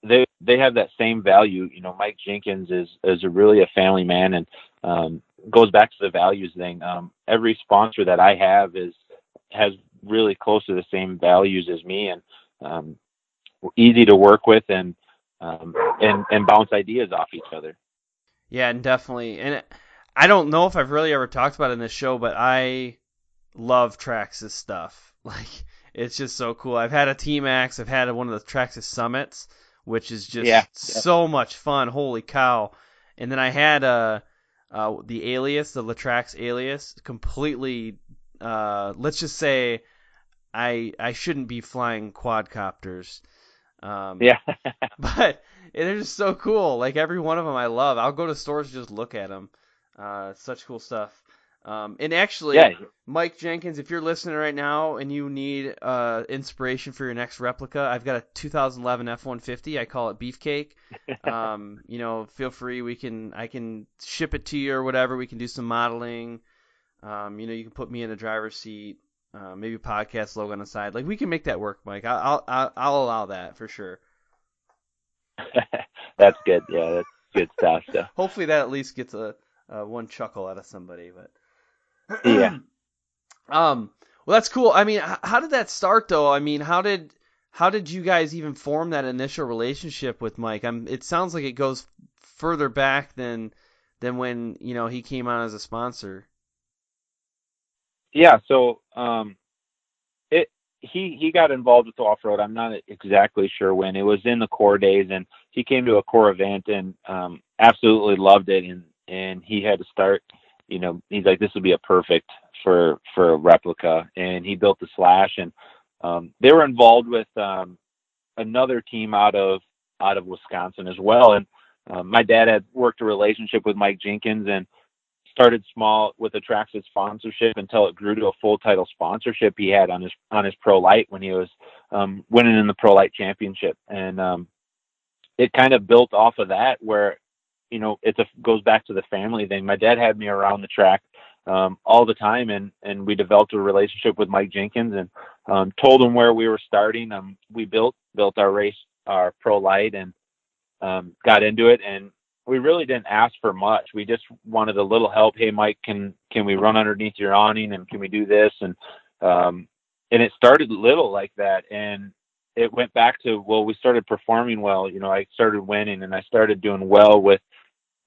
they have that same value. Mike Jenkins is really a family man, and goes back to the values thing. Every sponsor that I have has really close to the same values as me, and easy to work with, and bounce ideas off each other. Yeah, and definitely. And I don't know if I've really ever talked about it in this show, but I love Traxxas stuff. It's just so cool. I've had a T-Max. I've had one of the Traxxas Summits, which is just so much fun. Holy cow. And then I had the Alias, the Latrax Alias, completely, let's just say I shouldn't be flying quadcopters. But they're just so cool. Every one of them I love. I'll go to stores to just look at them. Such cool stuff. And actually, Mike Jenkins, if you're listening right now and you need inspiration for your next replica, I've got a 2011 F-150. I call it Beefcake. Feel free. I can ship it to you or whatever. We can do some modeling. You can put me in the driver's seat. Maybe a podcast logo on the side. We can make that work, Mike. I'll allow that for sure. That's good. Yeah, that's good stuff. So hopefully that at least gets a one chuckle out of somebody. But yeah. Well, that's cool. I mean, how did that start though? I mean, how did how did you guys even form that initial relationship with Mike? It sounds like it goes further back than when, he came on as a sponsor. Yeah. So, he got involved with off-road. I'm not exactly sure when. It was in the core days, and he came to a core event and absolutely loved it. And he had to start, he's like, this would be a perfect for a replica. And he built the Slash, and they were involved with another team out of Wisconsin as well. And my dad had worked a relationship with Mike Jenkins and started small with a Traxxas sponsorship until it grew to a full title sponsorship he had on his Pro Light when he was winning in the Pro Light championship. And it kind of built off of that, where, goes back to the family thing. My dad had me around the track all the time, and we developed a relationship with Mike Jenkins, and told him where we were starting. We built our Pro Light, and got into it, and we really didn't ask for much. We just wanted a little help. Hey, Mike, can we run underneath your awning, and can we do this? And it started little like that. And it went back to, well, we started performing well. I started winning, and I started doing well with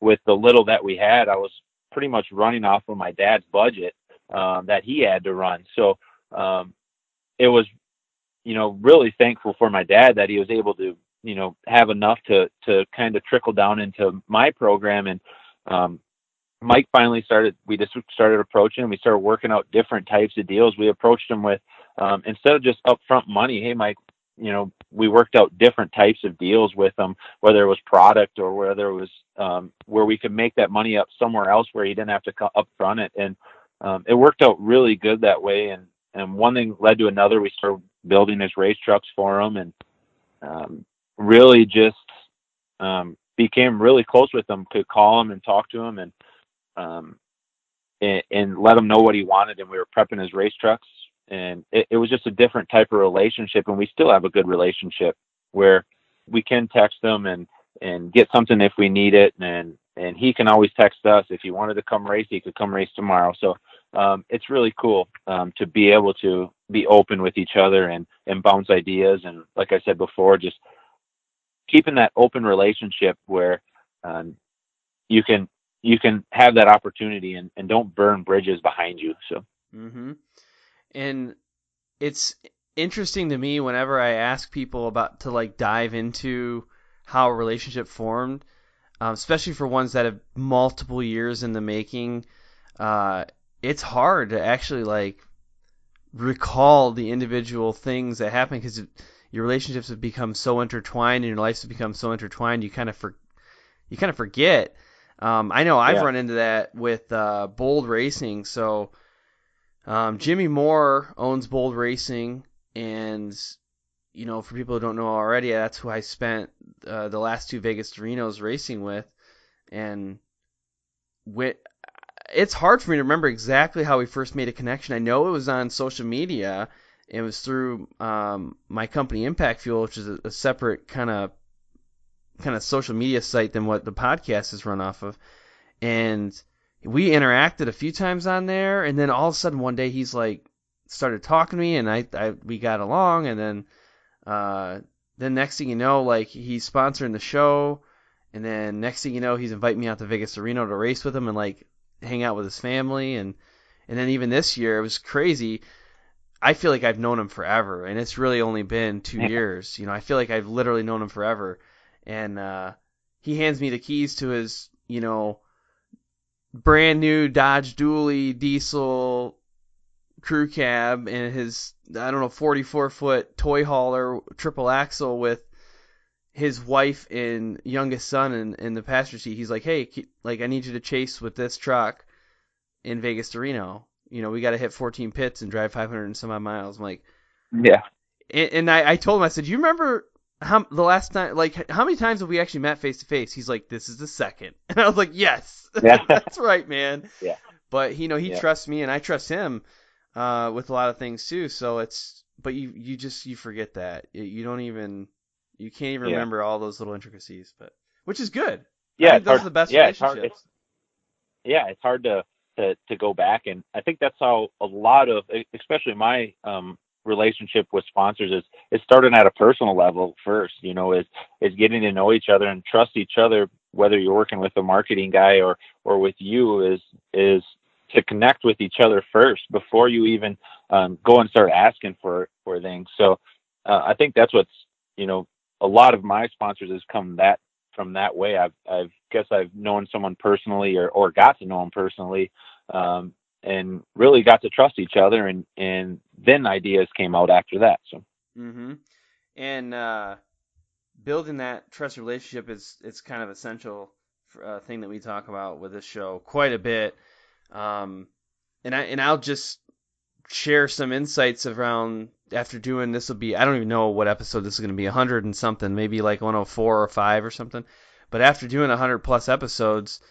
the little that we had. I was pretty much running off of my dad's budget that he had to run. So it was, really thankful for my dad that he was able to, have enough to kind of trickle down into my program. And Mike finally we just started approaching him. We started working out different types of deals. We approached him with, instead of just upfront money, hey, Mike, we worked out different types of deals with him, whether it was product or whether it was where we could make that money up somewhere else where he didn't have to upfront it. And it worked out really good that way. And one thing led to another. We started building his race trucks for him, and really just became really close with him. Could call him and talk to him, and let him know what he wanted. And we were prepping his race trucks, and it was just a different type of relationship. And we still have a good relationship where we can text him and get something if we need it. And he can always text us. If he wanted to come race, he could come race tomorrow. So it's really cool to be able to be open with each other and bounce ideas. And like I said before, just keeping that open relationship where you can have that opportunity and don't burn bridges behind you. So. Mm-hmm. And it's interesting to me whenever I ask people to dive into how a relationship formed, especially for ones that have multiple years in the making. It's hard to actually recall the individual things that happen, because your relationships have become so intertwined and your lives have become so intertwined. You kind of forget. I know I've run into that with Bold Racing. So Jimmy Moore owns Bold Racing, and for people who don't know already, that's who I spent the last two Vegas to Renos racing with. And it's hard for me to remember exactly how we first made a connection. I know it was on social media. It was through my company Impact Fuel, which is a separate kind of social media site than what the podcast is run off of. And we interacted a few times on there, and then all of a sudden one day he's started talking to me, and we got along, and then next thing you know, he's sponsoring the show, and then next thing you know, he's inviting me out to Vegas to Reno to race with him and hang out with his family, and then even this year it was crazy. I feel like I've known him forever, and it's really only been 2 years. I feel like I've literally known him forever, and he hands me the keys to his brand new Dodge Dually diesel crew cab and his 44-foot toy hauler triple axle with his wife and youngest son in the passenger seat. He's like, hey, I need you to chase with this truck in Vegas to Reno. We got to hit 14 pits and drive 500 and some odd miles. I'm like, yeah. And I told him, I said, you remember the last time, how many times have we actually met face to face? He's like, this is the second. And I was like, yes, that's right, man. Yeah. But he trusts me and I trust him with a lot of things too. So but you forget that. You can't even remember all those little intricacies, which is good. Yeah. I think those are the best relationships. It's hard to go back. And I think that's how a lot of, especially my relationship with sponsors is starting at a personal level first, is getting to know each other and trust each other, whether you're working with a marketing guy or with you, is to connect with each other first before you even go and start asking for things. So I think that's what's, a lot of my sponsors has come from that way. I've known someone personally or got to know them personally, and really got to trust each other, and then ideas came out after that. So. Mm-hmm. And building that trust relationship it's kind of essential thing that we talk about with this show quite a bit. And I'll just share some insights around after doing this. I don't even know what episode this is going to be, 100 and something, maybe like 104 or 5 or something. But after doing 100 plus episodes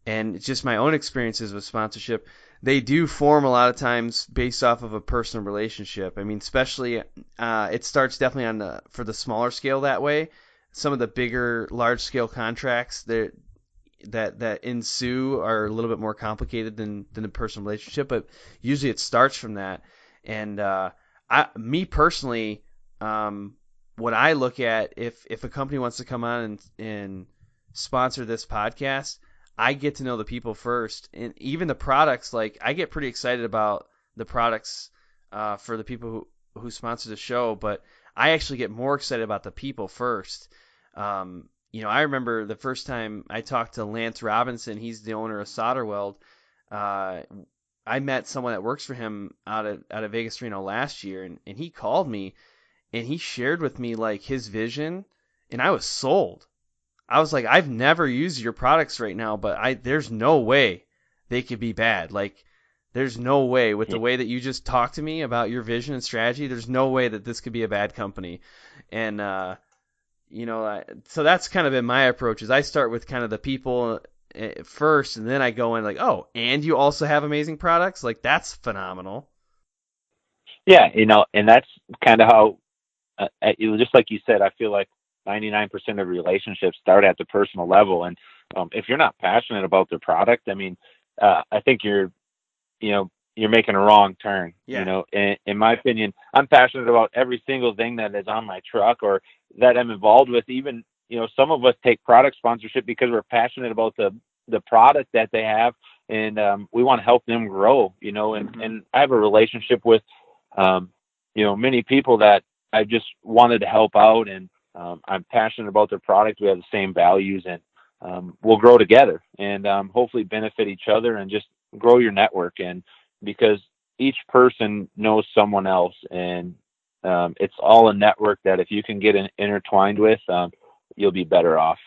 and just my own experiences with sponsorship, they do form a lot of times based off of a personal relationship. I mean, especially it starts definitely for the smaller scale that way. Some of the bigger, large scale contracts that ensue are a little bit more complicated than a personal relationship, but usually it starts from that. And me personally, what I look at, if a company wants to come on and sponsor this podcast, I get to know the people first, and even the products. Like, I get pretty excited about the products for the people who sponsor the show, but I actually get more excited about the people first. I remember the first time I talked to Lance Robinson. He's the owner of SolderWeld. I met someone that works for him out of Vegas, Reno last year, and he called me and he shared with me like his vision, and I was sold. I was like, I've never used your products right now, but there's no way they could be bad. Like, there's no way with the way that you just talked to me about your vision and strategy. There's no way that this could be a bad company. And, so that's kind of been my approach, is I start with kind of the people first, and then I go in like, oh, and you also have amazing products? Like, that's phenomenal. Yeah, and that's kind of how, just like you said, I feel like 99% of relationships start at the personal level. And if you're not passionate about the product, I mean, I think you're making a wrong turn. Yeah. In my opinion, I'm passionate about every single thing that is on my truck or that I'm involved with. Even, some of us take product sponsorship because we're passionate about the product that they have, and we want to help them grow, and I have a relationship with, many people that I just wanted to help out, and I'm passionate about their product. We have the same values, and we'll grow together and hopefully benefit each other and just grow your network. And because each person knows someone else, and it's all a network that if you can get intertwined with, you'll be better off.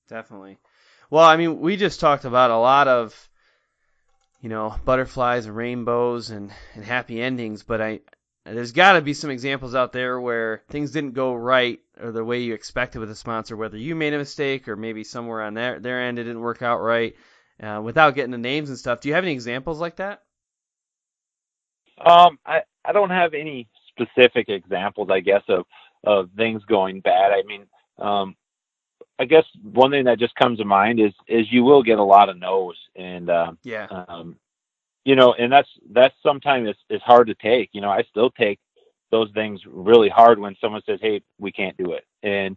Definitely. Well, I mean, we just talked about a lot of, butterflies and rainbows and happy endings, but there's got to be some examples out there where things didn't go right or the way you expected with a sponsor, whether you made a mistake or maybe somewhere on their end it didn't work out right, without getting the names and stuff. Do you have any examples like that? I don't have any specific examples, I guess, of things going bad. I mean, I guess one thing that just comes to mind is you will get a lot of no's, and and that's sometimes it's hard to take. I still take those things really hard when someone says, "Hey, we can't do it," and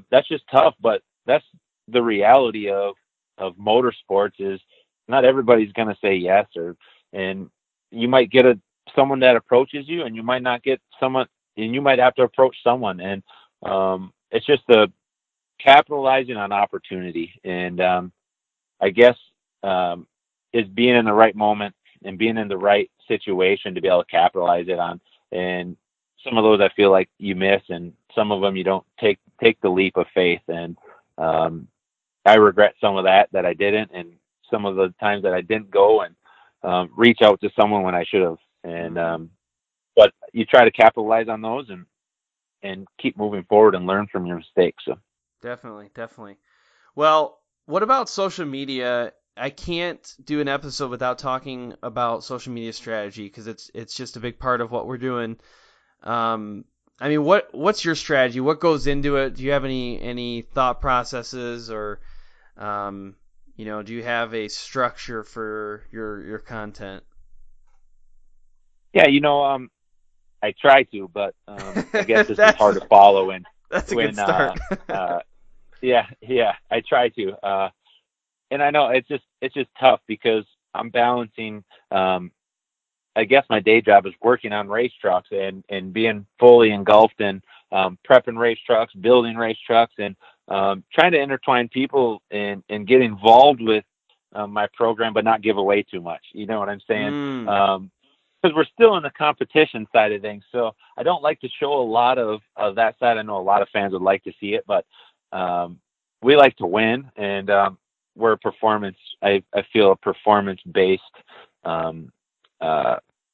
that's just tough. But that's the reality of motorsports, is not everybody's going to say yes, and you might get someone that approaches you, and you might not get someone, and you might have to approach someone, and it's just the capitalizing on opportunity, and I guess is being in the right moment and being in the right situation to be able to capitalize it on. And some of those I feel like you miss, and some of them you don't take the leap of faith. And I regret some of that I didn't, and some of the times that I didn't go and reach out to someone when I should have. And but you try to capitalize on those and keep moving forward and learn from your mistakes. So. Definitely. Well, what about social media? I can't do an episode without talking about social media strategy, because it's just a big part of what we're doing. I mean, what's your strategy? What goes into it? Do you have any thought processes, or do you have a structure for your content? Yeah, I try to, but I guess this is hard to follow that's a good start. Yeah, I try to. And I know it's just tough because I'm balancing. I guess my day job is working on race trucks and being fully engulfed in prepping race trucks, building race trucks, and trying to intertwine people and get involved with my program, but not give away too much. You know what I'm saying? Because we're still in the competition side of things. So I don't like to show a lot of that side. I know a lot of fans would like to see it, but we like to win, and we're a performance. I feel a performance-based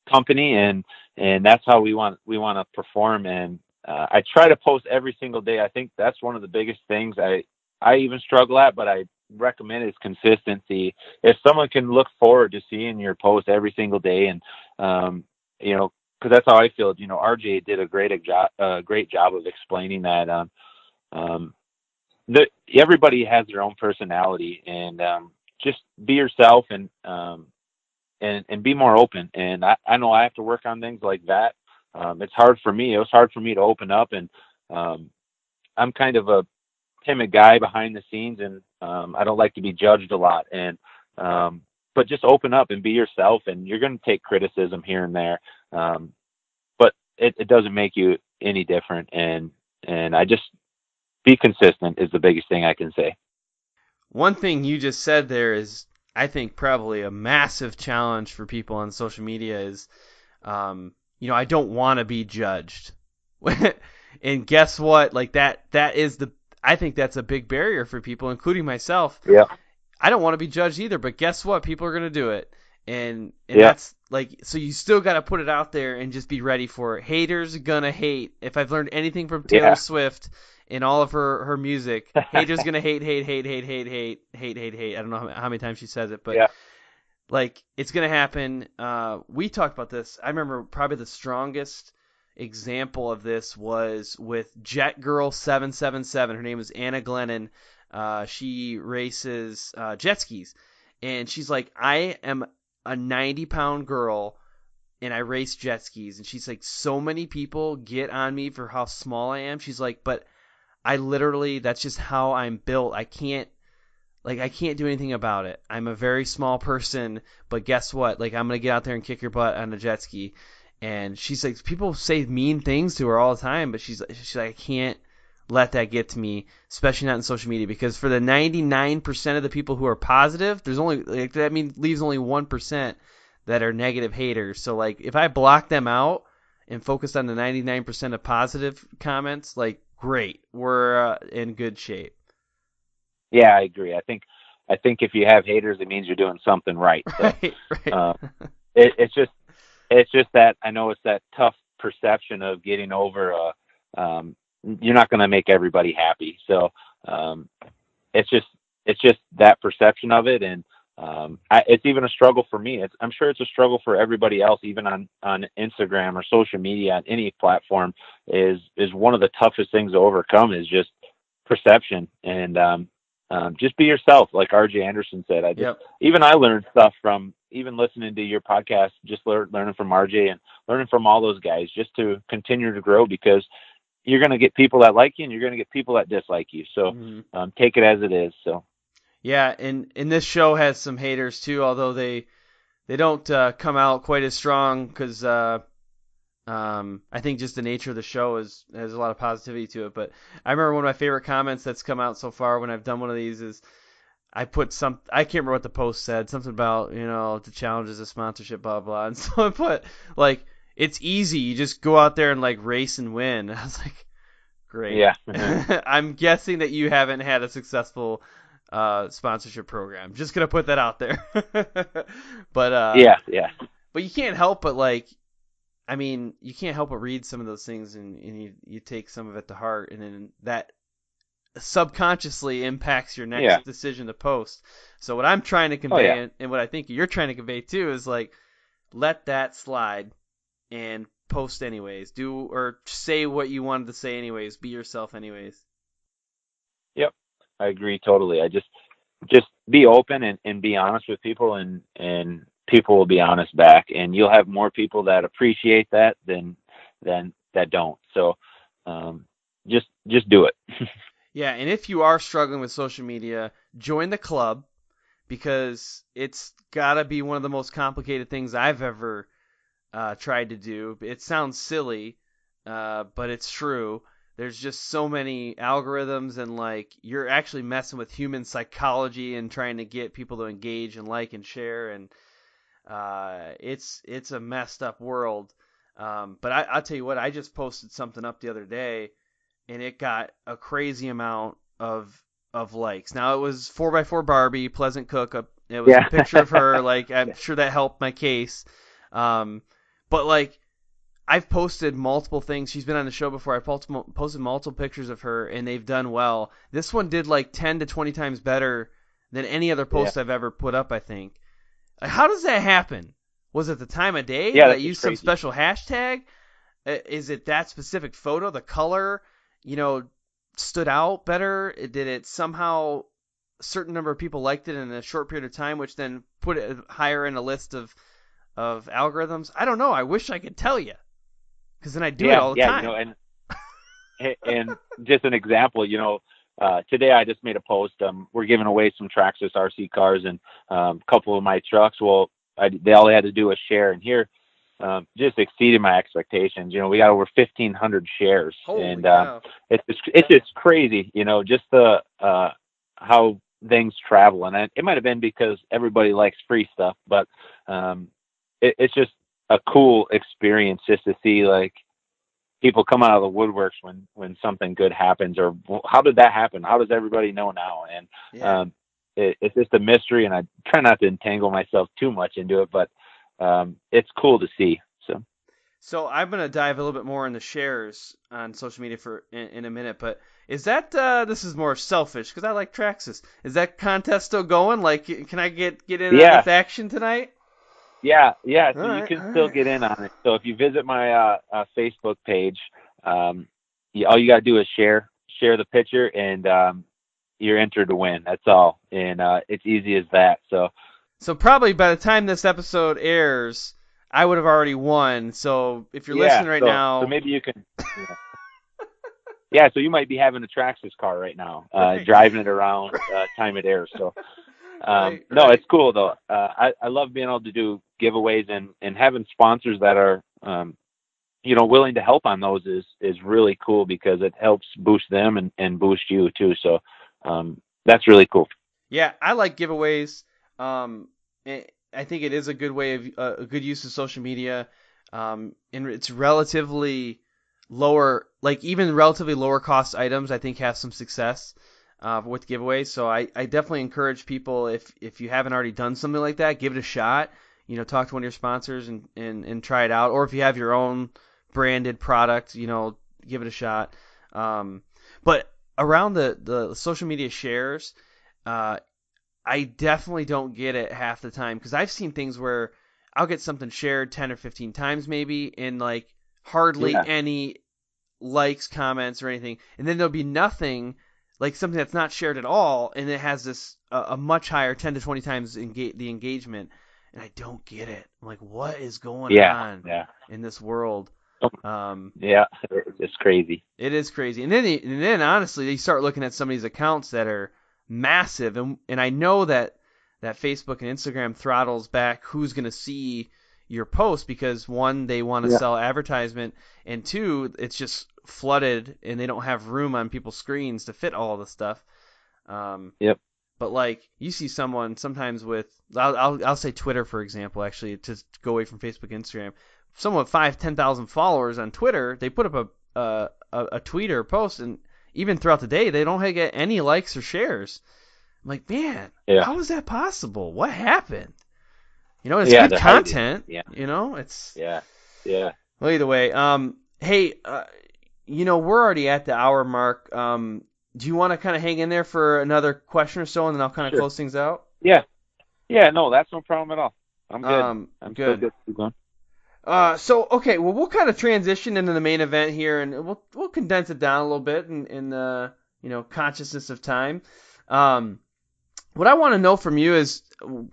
company, and that's how we want to perform. And I try to post every single day. I think that's one of the biggest things I even struggle at, but I recommend is consistency. If someone can look forward to seeing your post every single day, and because that's how I feel. RJ did a great job of explaining that. Everybody has their own personality, and just be yourself and be more open. And I know I have to work on things like that. It's hard for me. It was hard for me to open up, and I'm kind of a timid guy behind the scenes, and I don't like to be judged a lot. And but just open up and be yourself, and you're going to take criticism here and there, but it doesn't make you any different. And I just be consistent is the biggest thing I can say. One thing you just said there is, I think, probably a massive challenge for people on social media is, I don't want to be judged. And guess what? Like that is I think that's a big barrier for people, including myself. Yeah. I don't want to be judged either, but guess what? People are going to do it. And that's like, so you still got to put it out there and just be ready for it. Haters gonna hate. If I've learned anything from Taylor Swift in all of her music, haters gonna hate. I don't know how many times she says it, but like, it's gonna happen. We talked about this. I remember probably the strongest example of this was with Jet Girl 777. Her name is Anna Glennon. She races jet skis, and she's like, I am a 90-pound girl and I race jet skis. And she's like, so many people get on me for how small I am. She's like, but I literally, that's just how I'm built. I can't do anything about it. I'm a very small person, but guess what? Like, I'm going to get out there and kick your butt on a jet ski. And she's like, people say mean things to her all the time, but she's like, I can't let that get to me, especially not in social media, because for the 99% of the people who are positive, there's only, like, that leaves only 1% that are negative haters. So, like, if I block them out and focus on the 99% of positive comments, like, great, we're in good shape. Yeah, I agree. I think if you have haters, it means you're doing something right. So, right. It's just that I know it's that tough perception of getting over. You're not going to make everybody happy, so it's just that perception of it, and it's even a struggle for me. I'm sure it's a struggle for everybody else, even on Instagram or social media, on any platform. Is one of the toughest things to overcome is just perception, and just be yourself, like RJ Anderson said. Even I learned stuff from even listening to your podcast, just learning from RJ and learning from all those guys, just to continue to grow, because you're going to get people that like you and you're going to get people that dislike you. So take it as it is. So yeah, and this show has some haters too, although they don't come out quite as strong, because I think just the nature of the show has a lot of positivity to it. But I remember one of my favorite comments that's come out so far when I've done one of these is I put I can't remember what the post said, something about, the challenges of sponsorship, blah, blah. And so I put, like, it's easy. You just go out there and, like, race and win. I was like, great. Yeah. I'm guessing that you haven't had a successful sponsorship program. Just going to put that out there. But yeah. But you can't help but, like, you can't help but read some of those things, and you take some of it to heart, and then that subconsciously impacts your next decision to post. So what I'm trying to convey, and what I think you're trying to convey too, is, like, let that slide and post anyways. Do or say what you wanted to say anyways. Be yourself anyways. Yep, I agree totally. I just be open and be honest with people, and people will be honest back, and you'll have more people that appreciate that than than that don't. So just do it. Yeah, and if you are struggling with social media, join the club, because it's got to be one of the most complicated things I've ever tried to do. It sounds silly, but it's true. There's just so many algorithms, and like you're actually messing with human psychology and trying to get people to engage and like and share, and it's a messed up world. But I'll tell you what, I just posted something up the other day, and it got a crazy amount of likes. Now, it was 4x4 Barbie, Pleasant Cook. It was a picture of her. Like, I'm sure that helped my case. But like, I've posted multiple things. She's been on the show before. I posted multiple pictures of her, and they've done well. This one did like 10 to 20 times better than any other post I've ever put up, I think. How does that happen? Was it the time of day? Yeah, Did I use some special hashtag? Is it that specific photo? The color, stood out better? Did it somehow, a certain number of people liked it in a short period of time, which then put it higher in a list of algorithms? I don't know. I wish I could tell you, because then I do it all the time. And just an example, today I just made a post. We're giving away some Traxxas RC cars and a couple of my trucks. Well, they all had to do was share, and here just exceeded my expectations. We got over 1,500 shares. Holy and cow. it's just crazy, just the how things travel. And it might have been because everybody likes free stuff, but it's just a cool experience just to see like people come out of the woodworks when something good happens, or how did that happen? How does everybody know now? And it's just a mystery, and I try not to entangle myself too much into it, but it's cool to see. So I'm going to dive a little bit more into shares on social media in a minute, but is that, this is more selfish because I like Traxxas. Is that contest still going? Like, can I get in on this action tonight? Yeah. So you can still get in on it. So if you visit my Facebook page, all you got to do is share the picture, and you're entered to win. That's all. And it's easy as that. So probably by the time this episode airs, I would have already won. So if you're listening right now, so maybe you can. So you might be having a Traxxas car right now, driving it around time it airs. So no, it's cool though. I love being able to do giveaways and having sponsors that are willing to help on those is really cool, because it helps boost them and boost you too. So that's really cool. Yeah, I like giveaways. I think it is a good way of a good use of social media, and it's relatively lower, like even relatively lower cost items I think have some success with giveaways. So I definitely encourage people, if you haven't already done something like that, give it a shot. Talk to one of your sponsors and try it out, or if you have your own branded product, give it a shot. But around the social media shares, I definitely don't get it half the time, because I've seen things where I'll get something shared 10 or 15 times maybe, and like hardly any likes, comments, or anything. And then there'll be nothing, like something that's not shared at all, and it has this a much higher 10 to 20 times the engagement. And I don't get it. I'm like, what is going on in this world? It's crazy. It is crazy. And then honestly, you start looking at some of these accounts that are massive, and I know that Facebook and Instagram throttles back who's going to see your post, because one, they want to sell advertisement, and two, it's just flooded and they don't have room on people's screens to fit all the stuff. But like, you see someone sometimes with, I'll say Twitter for example, actually, to go away from Facebook and Instagram, someone with 5,000-10,000 followers on Twitter, they put up a tweet or a post, and even throughout the day, they don't get any likes or shares. I'm like, man, how is that possible? What happened? It's good content. It's Well, either way, hey, we're already at the hour mark. Do you want to kind of hang in there for another question or so, and then I'll kind of close things out? Yeah, no, that's no problem at all. I'm good. I'm good. Still good. Keep going. Okay, well, we'll kind of transition into the main event here, and we'll condense it down a little bit in consciousness of time. what I want to know from you is,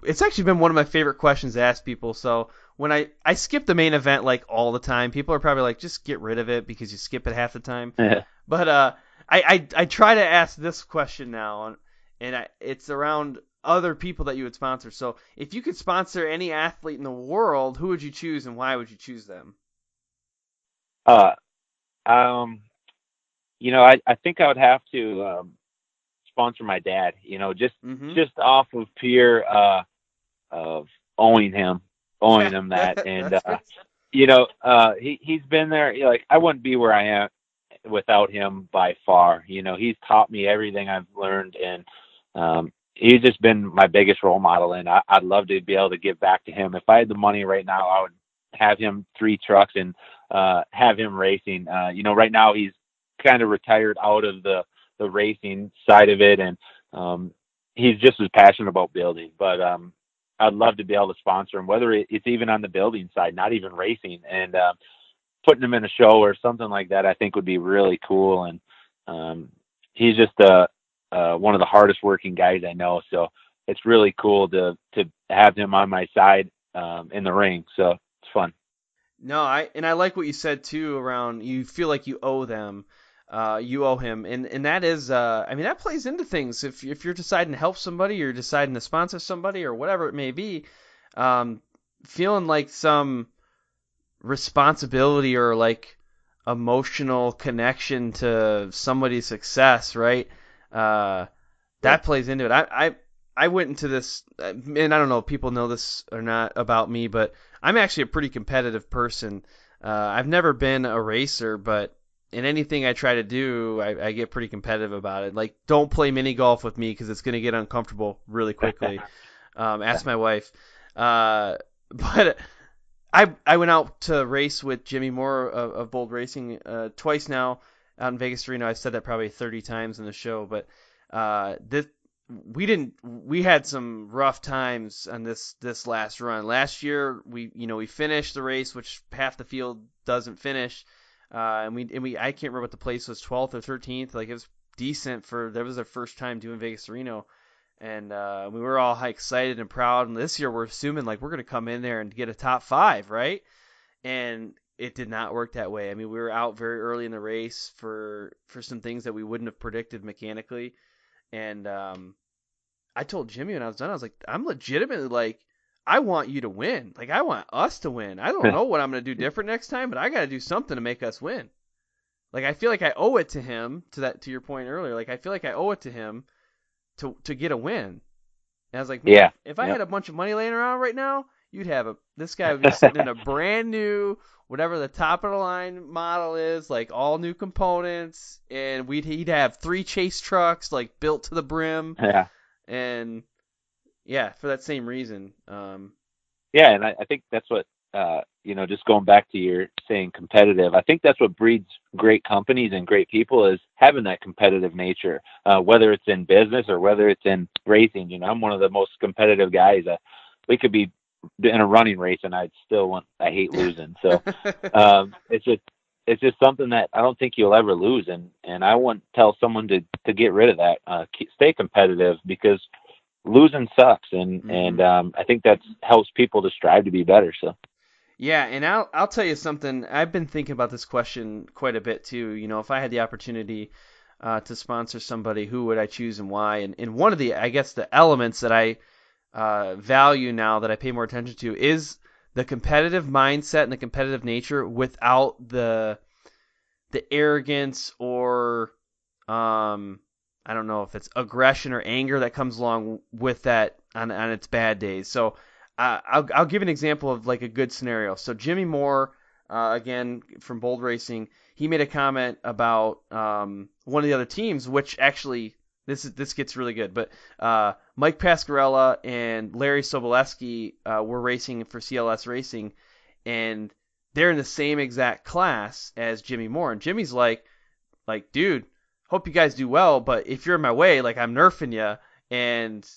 it's actually been one of my favorite questions to ask people. So when I skip the main event like all the time, people are probably like, just get rid of it because you skip it half the time. But I try to ask this question now, and it's around other people that you would sponsor. So if you could sponsor any athlete in the world, who would you choose and why would you choose them? Uh, I think I would have to sponsor my dad. Just off of pure of owing him that, and he's been there. Like, I wouldn't be where I am without him by far. He's taught me everything I've learned, and he's just been my biggest role model. And I'd love to be able to give back to him. If I had the money right now, I would have him 3 trucks and have him racing. Right now he's kind of retired out of the racing side of it, and he's just as passionate about building. But I'd love to be able to sponsor him, whether it's even on the building side, not even racing, and putting him in a show or something like that. I think would be really cool. And he's just one of the hardest working guys I know, so it's really cool to have him on my side in the ring. So it's fun. No, I like what you said too around, you feel like you owe them. You owe him, and that is, that plays into things. If you're deciding to help somebody, you're deciding to sponsor somebody, or whatever it may be, feeling like some responsibility or like emotional connection to somebody's success, right? That plays into it. I went into this, and I don't know if people know this or not about me, but I'm actually a pretty competitive person. I've never been a racer, but in anything I try to do, I get pretty competitive about it. Like, don't play mini golf with me because it's going to get uncomfortable really quickly. Ask my wife. But I went out to race with Jimmy Moore of Bold Racing twice now out in Vegas, Reno. I've said that probably 30 times in the show, but we had some rough times on this last run. Last year we finished the race, which half the field doesn't finish. And we I can't remember what the place was, 12th or 13th. Like, it was decent that was our first time doing Vegas Reno, and we were all excited and proud. And this year we're assuming like we're gonna come in there and get a top 5, right? And it did not work that way. I mean, we were out very early in the race for some things that we wouldn't have predicted mechanically, and I told Jimmy when I was done, I was like, I'm legitimately like, I want you to win. Like, I want us to win. I don't know what I'm going to do different next time, but I got to do something to make us win. Like, I feel like I owe it to him, to your point earlier. Like, I feel like I owe it to him to get a win. And I was like, man, yeah, if I had a bunch of money laying around right now, this guy would be sitting in a brand new, whatever the top of the line model is, like all new components, and he'd have 3 chase trucks, like built to the brim. Yeah. And yeah, for that same reason. Yeah, and I think that's what, just going back to your saying competitive, I think that's what breeds great companies and great people, is having that competitive nature, whether it's in business or whether it's in racing. I'm one of the most competitive guys. We could be in a running race and I hate losing. So it's just something that I don't think you'll ever lose. And I wouldn't tell someone to get rid of that. Stay competitive, because losing sucks, and I think that helps people to strive to be better. So yeah, and I'll tell you something. I've been thinking about this question quite a bit too. If I had the opportunity to sponsor somebody, who would I choose and why? And one of the, I guess, the elements that I value now, that I pay more attention to, is the competitive mindset and the competitive nature without the arrogance or I don't know if it's aggression or anger that comes along with that on its bad days. So I'll give an example of like a good scenario. So Jimmy Moore, again from Bold Racing, he made a comment about one of the other teams, which actually this gets really good. But Mike Pasquarella and Larry Sobolewski were racing for CLS Racing, and they're in the same exact class as Jimmy Moore. And Jimmy's like, dude, hope you guys do well, but if you're in my way, like, I'm nerfing you and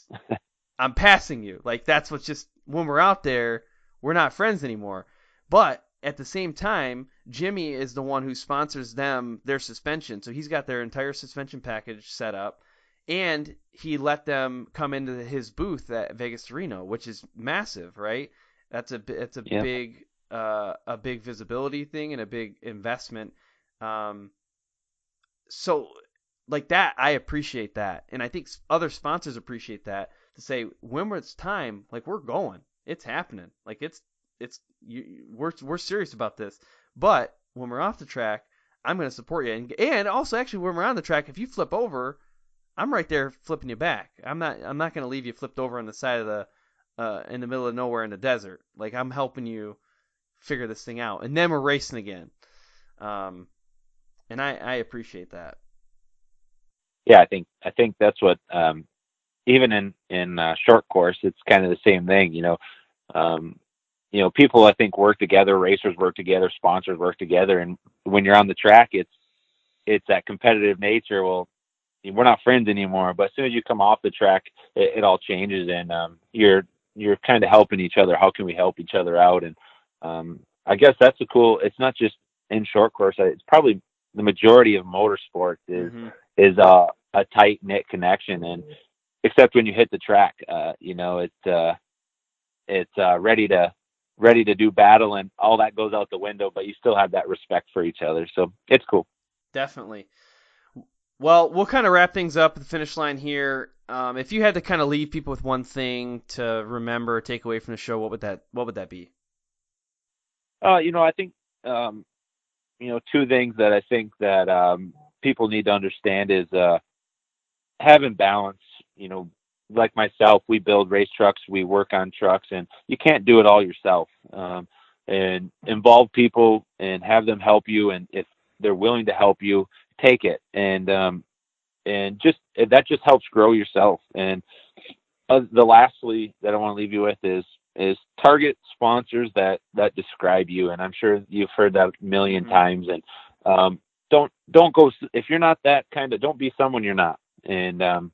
I'm passing you. Like, that's what's just, when we're out there, we're not friends anymore. But at the same time, Jimmy is the one who sponsors them, their suspension. So he's got their entire suspension package set up, And he let them come into his booth at Vegas to Reno, which is massive, right? It's a Yeah. big visibility thing and a big investment. So like that, I appreciate that, and I think other sponsors appreciate that, to say when it's time, like we're going, it's happening, like we're serious about this. But when we're off the track, I'm going to support you, and also actually when we're on the track, if you flip over, I'm right there flipping you back. I'm not going to leave you flipped over on the side of the in the middle of nowhere in the desert. Like I'm helping you figure this thing out, and then we're racing again. And I appreciate that. Yeah, I think that's what even in short course, it's kind of the same thing. People I think work together, racers work together, sponsors work together, and when you're on the track, it's that competitive nature. Well, we're not friends anymore, but as soon as you come off the track, it all changes, and you're kind of helping each other. How can we help each other out? And I guess that's it's not just in short course. It's probably the majority of motorsport is a tight knit connection, and except when you hit the track, it's ready to do battle, and all that goes out the window, but you still have that respect for each other. So it's cool. Definitely. Well, we'll kind of wrap things up at the finish line here. If you had to kind of leave people with one thing to remember or take away from the show, what would that be? I think two things that I think that people need to understand is having balance. Like myself, we build race trucks, we work on trucks, and you can't do it all yourself. And involve people and have them help you, and if they're willing to help you, take it. And just that just helps grow yourself. And the lastly that I want to leave you with is target sponsors that describe you. And I'm sure you've heard that a million times. And don't go, if you're not that kind of, don't be someone you're not. And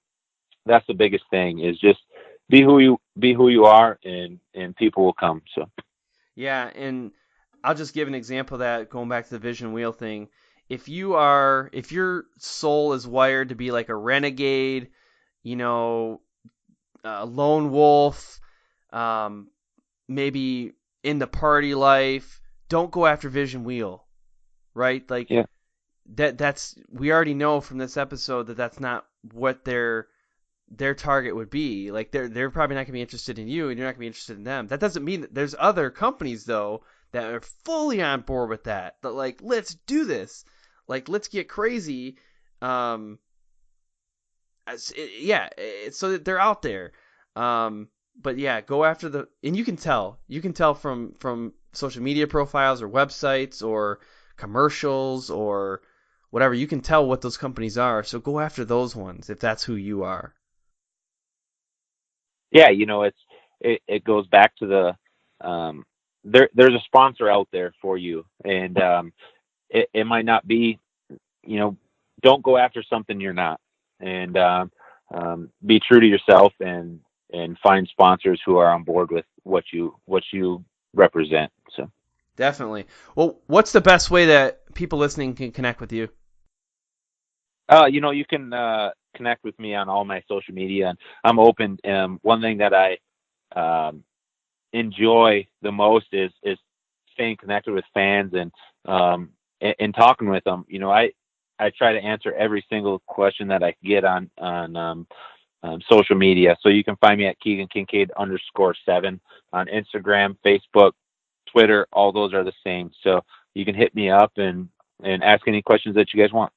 that's the biggest thing, is just be who you are, and people will come. So yeah, and I'll just give an example of that, going back to the vision wheel thing. If your soul is wired to be like a renegade, a lone wolf, maybe in the party life, don't go after vision wheel, right? Like, yeah. That's we already know from this episode that that's not what their target would be. Like they're probably not going to be interested in you, and you're not going to be interested in them. That doesn't mean that there's other companies though that are fully on board with that. But like, let's do this. Like, let's get crazy. So that they're out there. But yeah, go after and you can tell from social media profiles or websites or commercials or whatever. You can tell what those companies are. So go after those ones if that's who you are. Yeah, it goes back to the there's a sponsor out there for you, and it might not be, don't go after something you're not, and be true to yourself, and find sponsors who are on board with what you represent. So definitely. Well, what's the best way that people listening can connect with you? You can connect with me on all my social media, and I'm open. One thing that I enjoy the most is staying connected with fans and talking with them. I try to answer every single question that I get on social media. So you can find me at Keegan Kincaid _7 on Instagram, Facebook, Twitter. All those are the same. So you can hit me up and ask any questions that you guys want.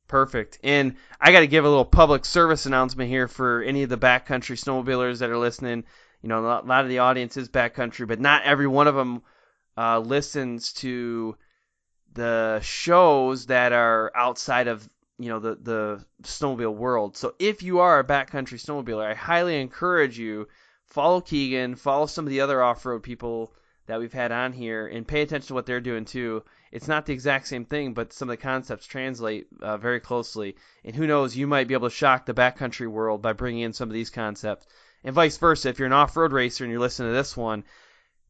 Perfect. And I got to give a little public service announcement here for any of the backcountry snowmobilers that are listening. A lot of the audience is backcountry, but not every one of them listens to the shows that are outside of the snowmobile world. So if you are a backcountry snowmobiler, I highly encourage you, follow Keegan, follow some of the other off-road people that we've had on here, and pay attention to what they're doing too. It's not the exact same thing, but some of the concepts translate very closely. And who knows, you might be able to shock the backcountry world by bringing in some of these concepts. And vice versa, if you're an off-road racer and you're listening to this one,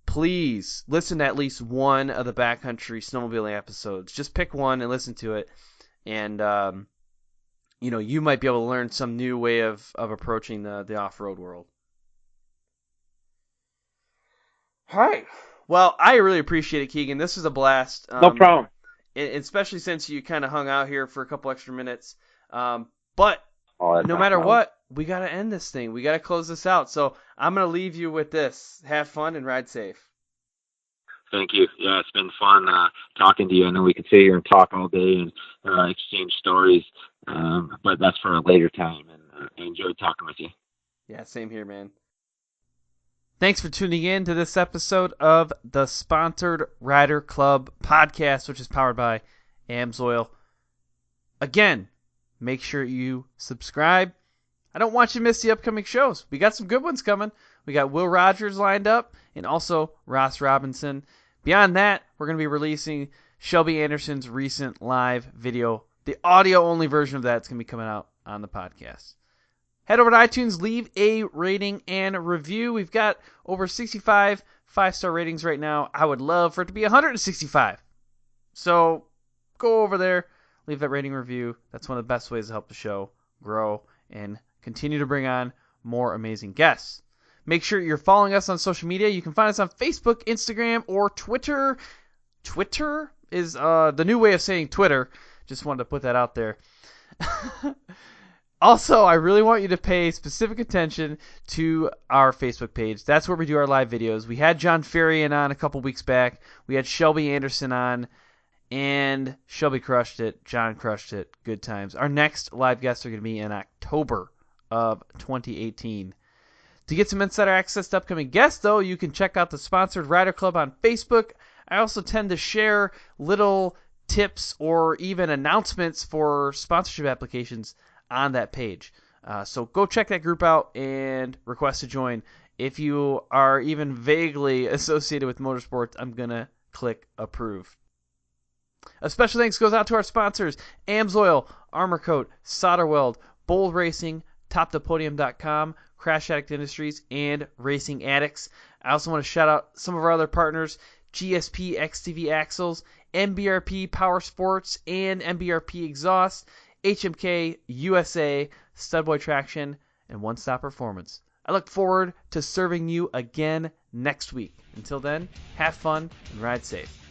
please listen to at least one of the backcountry snowmobiling episodes. Just pick one and listen to it. And, you might be able to learn some new way of approaching the off-road world. All right. Well, I really appreciate it, Keegan. This was a blast. No problem. Especially since you kind of hung out here for a couple extra minutes. But no matter what, we got to end this thing. We got to close this out. So I'm going to leave you with this. Have fun and ride safe. Thank you. Yeah, it's been fun talking to you. I know we could sit here and talk all day and exchange stories, but that's for a later time. And I enjoyed talking with you. Yeah, same here, man. Thanks for tuning in to this episode of the Sponsored Rider Club podcast, which is powered by AMSOIL. Again, make sure you subscribe. I don't want you to miss the upcoming shows. We got some good ones coming. We got Will Rogers lined up and also Ross Robinson. Beyond that, we're going to be releasing Shelby Anderson's recent live video. The audio-only version of that's going to be coming out on the podcast. Head over to iTunes, leave a rating and review. We've got over 65 5-star ratings right now. I would love for it to be 165. So go over there, leave that rating review. That's one of the best ways to help the show grow and continue to bring on more amazing guests. Make sure you're following us on social media. You can find us on Facebook, Instagram, or Twitter. Twitter is the new way of saying Twitter. Just wanted to put that out there. Also, I really want you to pay specific attention to our Facebook page. That's where we do our live videos. We had John Ferrian on a couple weeks back. We had Shelby Anderson on, and Shelby crushed it. John crushed it. Good times. Our next live guests are going to be in October of 2018. To get some insider access to upcoming guests, though, you can check out the Sponsored Rider Club on Facebook. I also tend to share little tips or even announcements for sponsorship applications on that page. So go check that group out and request to join. If you are even vaguely associated with motorsports, I'm going to click approve. A special thanks goes out to our sponsors, AMSOIL, Armor Kote, SolderWeld, Bold Racing, TopThePodium.com, Crash Addict Industries, and Racing Addix. I also want to shout out some of our other partners, GSP XTV Axles, MBRP Power Sports, and MBRP Exhaust, HMK USA, Studboy Traction, and One Stop Performance. I look forward to serving you again next week. Until then, have fun and ride safe.